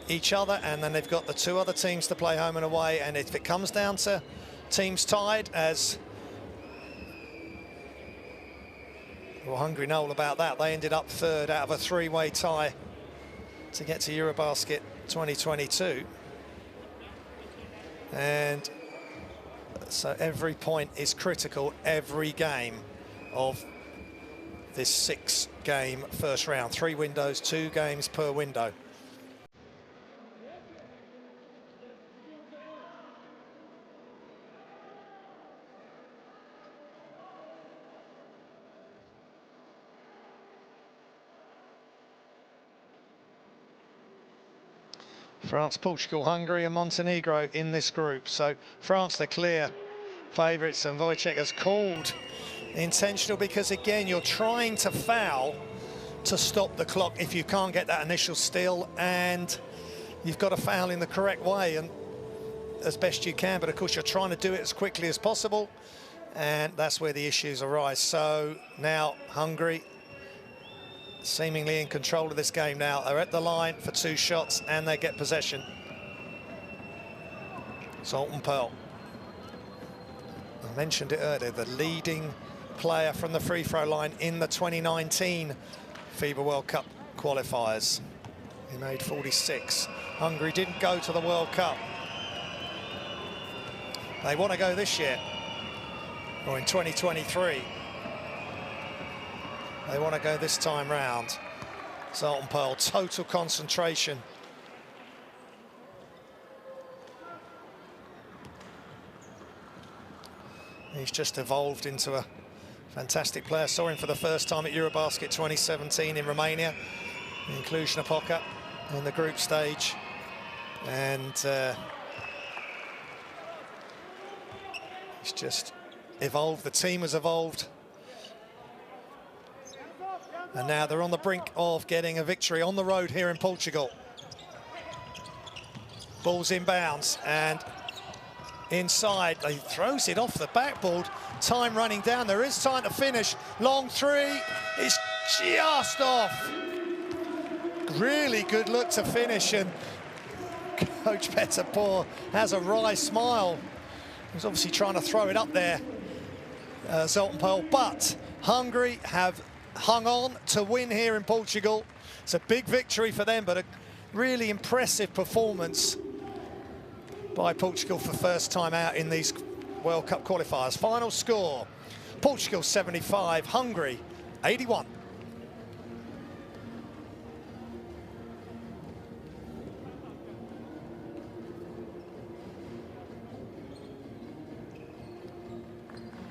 each other, and then they've got the 2 other teams to play home and away. And if it comes down to teams tied, as well, Hungary know all about that. They ended up 3rd out of a 3-way tie to get to Eurobasket 2022. And so every point is critical every game of this 6-game first round. 3 windows, 2 games per window. France, Portugal, Hungary and Montenegro in this group. So France, the clear favourites, and Wojciech has called intentional because, again, you're trying to foul to stop the clock if you can't get that initial steal, and you've got to foul in the correct way and as best you can, but of course you're trying to do it as quickly as possible, and that's where the issues arise. So now Hungary seemingly in control of this game now. They're at the line for 2 shots and they get possession. Zoltan Pearl, I mentioned it earlier, the leading player from the free throw line in the 2019 FIBA World Cup qualifiers. He made 46. Hungary didn't go to the World Cup. They want to go this year, or in 2023. They want to go this time round. Zoltan Pearl, total concentration. He's just evolved into a fantastic player. Saw him for the first time at Eurobasket 2017 in Romania. The inclusion of Poca in the group stage. And he's just evolved. The team has evolved. And now they're on the brink of getting a victory on the road here in Portugal. Ball's inbounds and inside. He throws it off the backboard. Time running down. There is time to finish. Long three. It's just off. Really good look to finish, and Coach Petapor has a wry smile. He's obviously trying to throw it up there, Zoltan Pearl, but Hungary have hung on to win here in Portugal. It's a big victory for them, but a really impressive performance by Portugal for first time out in these World Cup qualifiers. Final score, Portugal 75, Hungary 81.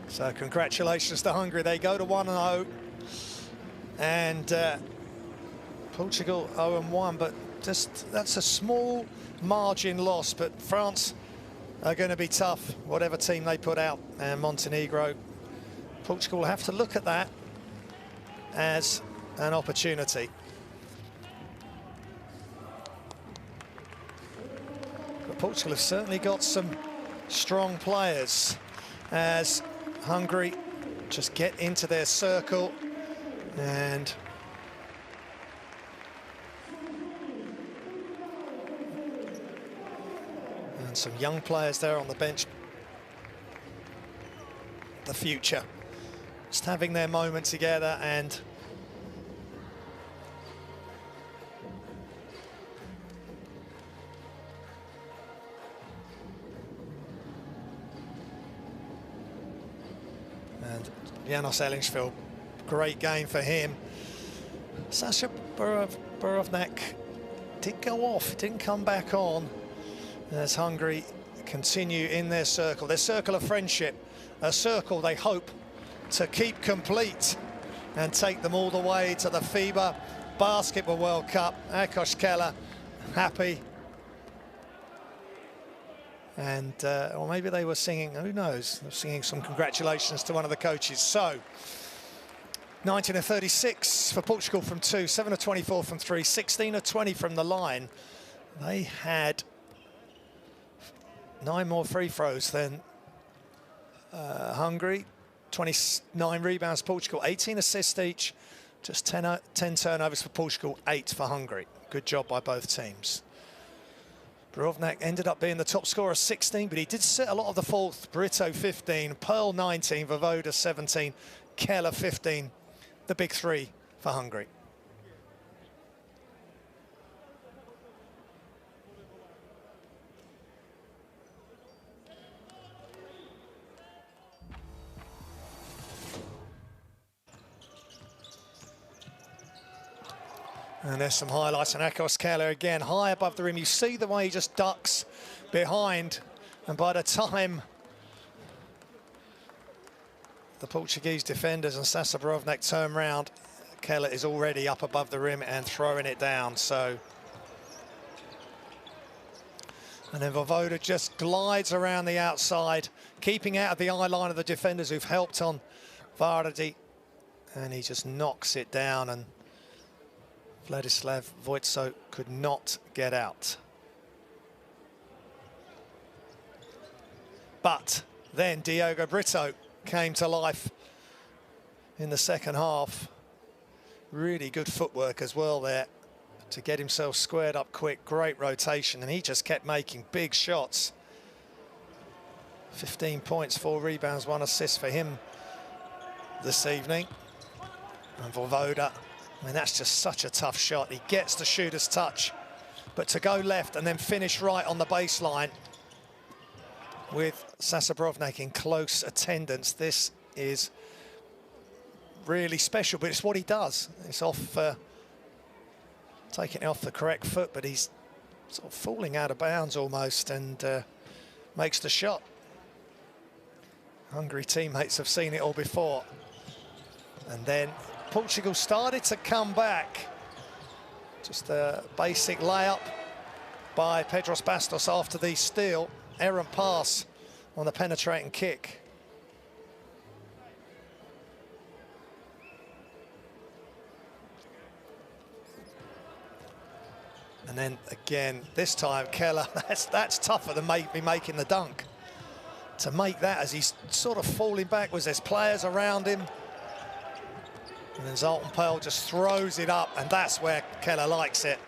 So congratulations to Hungary. They go to 1-0. And Portugal 0-1, but just that's a small margin loss. But France are going to be tough, whatever team they put out. And Montenegro, Portugal will have to look at that as an opportunity. But Portugal have certainly got some strong players as Hungary just get into their circle. And some young players there on the bench. The future, just having their moment together, and Janos Ellingsfield, great game for him. Sasha Borovnak did go off, didn't come back on, as Hungary continue in their circle of friendship, a circle they hope to keep complete and take them all the way to the FIBA Basketball World Cup. Akos Keller happy, and or maybe they were singing, who knows, they're singing some congratulations to one of the coaches. So 19 of 36 for Portugal from 2, 7 of 24 from 3, 16 of 20 from the line. They had 9 more free throws than Hungary, 29 rebounds Portugal, 18 assists each, just 10 turnovers for Portugal, 8 for Hungary. Good job by both teams. Borovnak ended up being the top scorer, 16, but he did sit a lot of the fourth. Brito 15, Pearl 19, Vovoda 17, Keller 15. The big three for Hungary. And there's some highlights on Akos Keller again, high above the rim. You see the way he just ducks behind, and by the time the Portuguese defenders and Sasa Borovnak turn round, Keller is already up above the rim and throwing it down. So And then Voivoda just glides around the outside, keeping out of the eye line of the defenders who've helped on Varady. And he just knocks it down, and Vladislav Voitso could not get out. But then Diogo Brito came to life in the second half. Really good footwork as well there to get himself squared up quick. Great rotation, and he just kept making big shots. 15 points, 4 rebounds, 1 assist for him this evening. And Voivoda, I mean, that's just such a tough shot. He gets the shooter's touch, but to go left and then finish right on the baseline with Sasabrovnik in close attendance, this is really special, but it's what he does. It's off, taking it off the correct foot, but he's sort of falling out of bounds almost, and makes the shot. Hungary teammates have seen it all before. And then Portugal started to come back. Just a basic layup by Pedros Bastos after the steal. Errant pass on the penetrating kick. And then again, this time Keller, that's tougher than making the dunk. To make that as he's sort of falling backwards, there's players around him. And then Zoltan Pearl just throws it up, and that's where Keller likes it.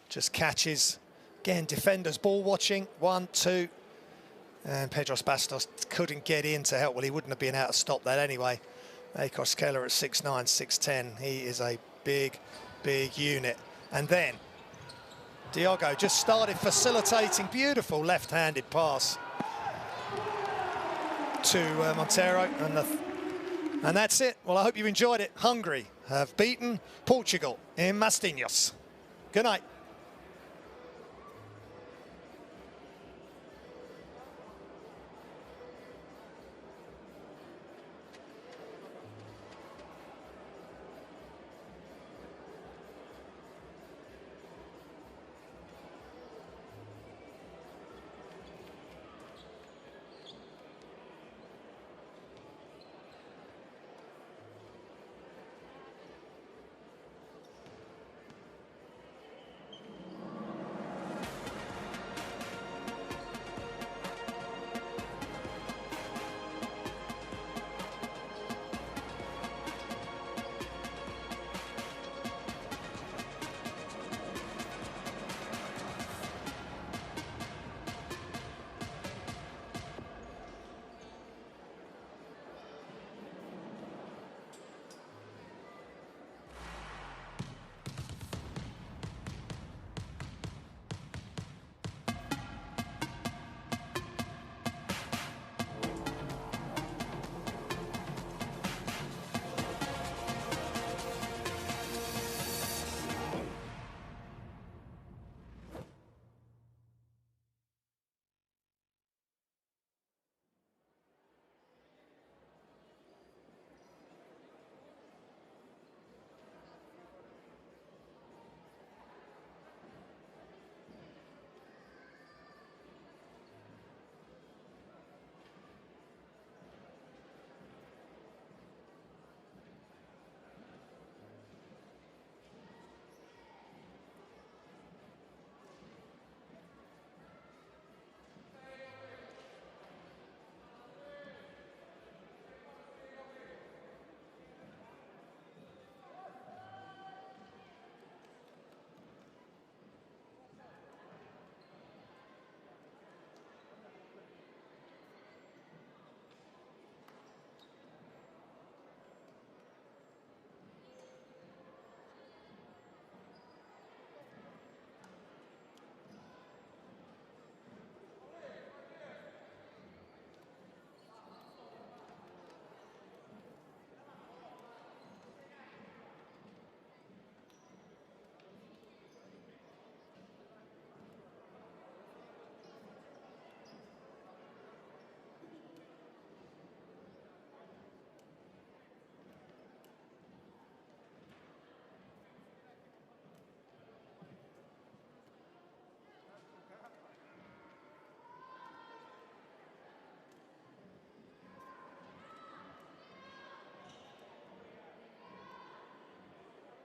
Just catches. Again, defenders ball watching, 1, 2. And Pedros Bastos couldn't get in to help. Well, he wouldn't have been able to stop that anyway. Akos Keller at 6'9", 6'10". He is a big, big unit. And then Diogo just started facilitating. Beautiful left-handed pass to Montero. And that's it. Well, I hope you enjoyed it. Hungary have beaten Portugal in Mastinhos. Good night.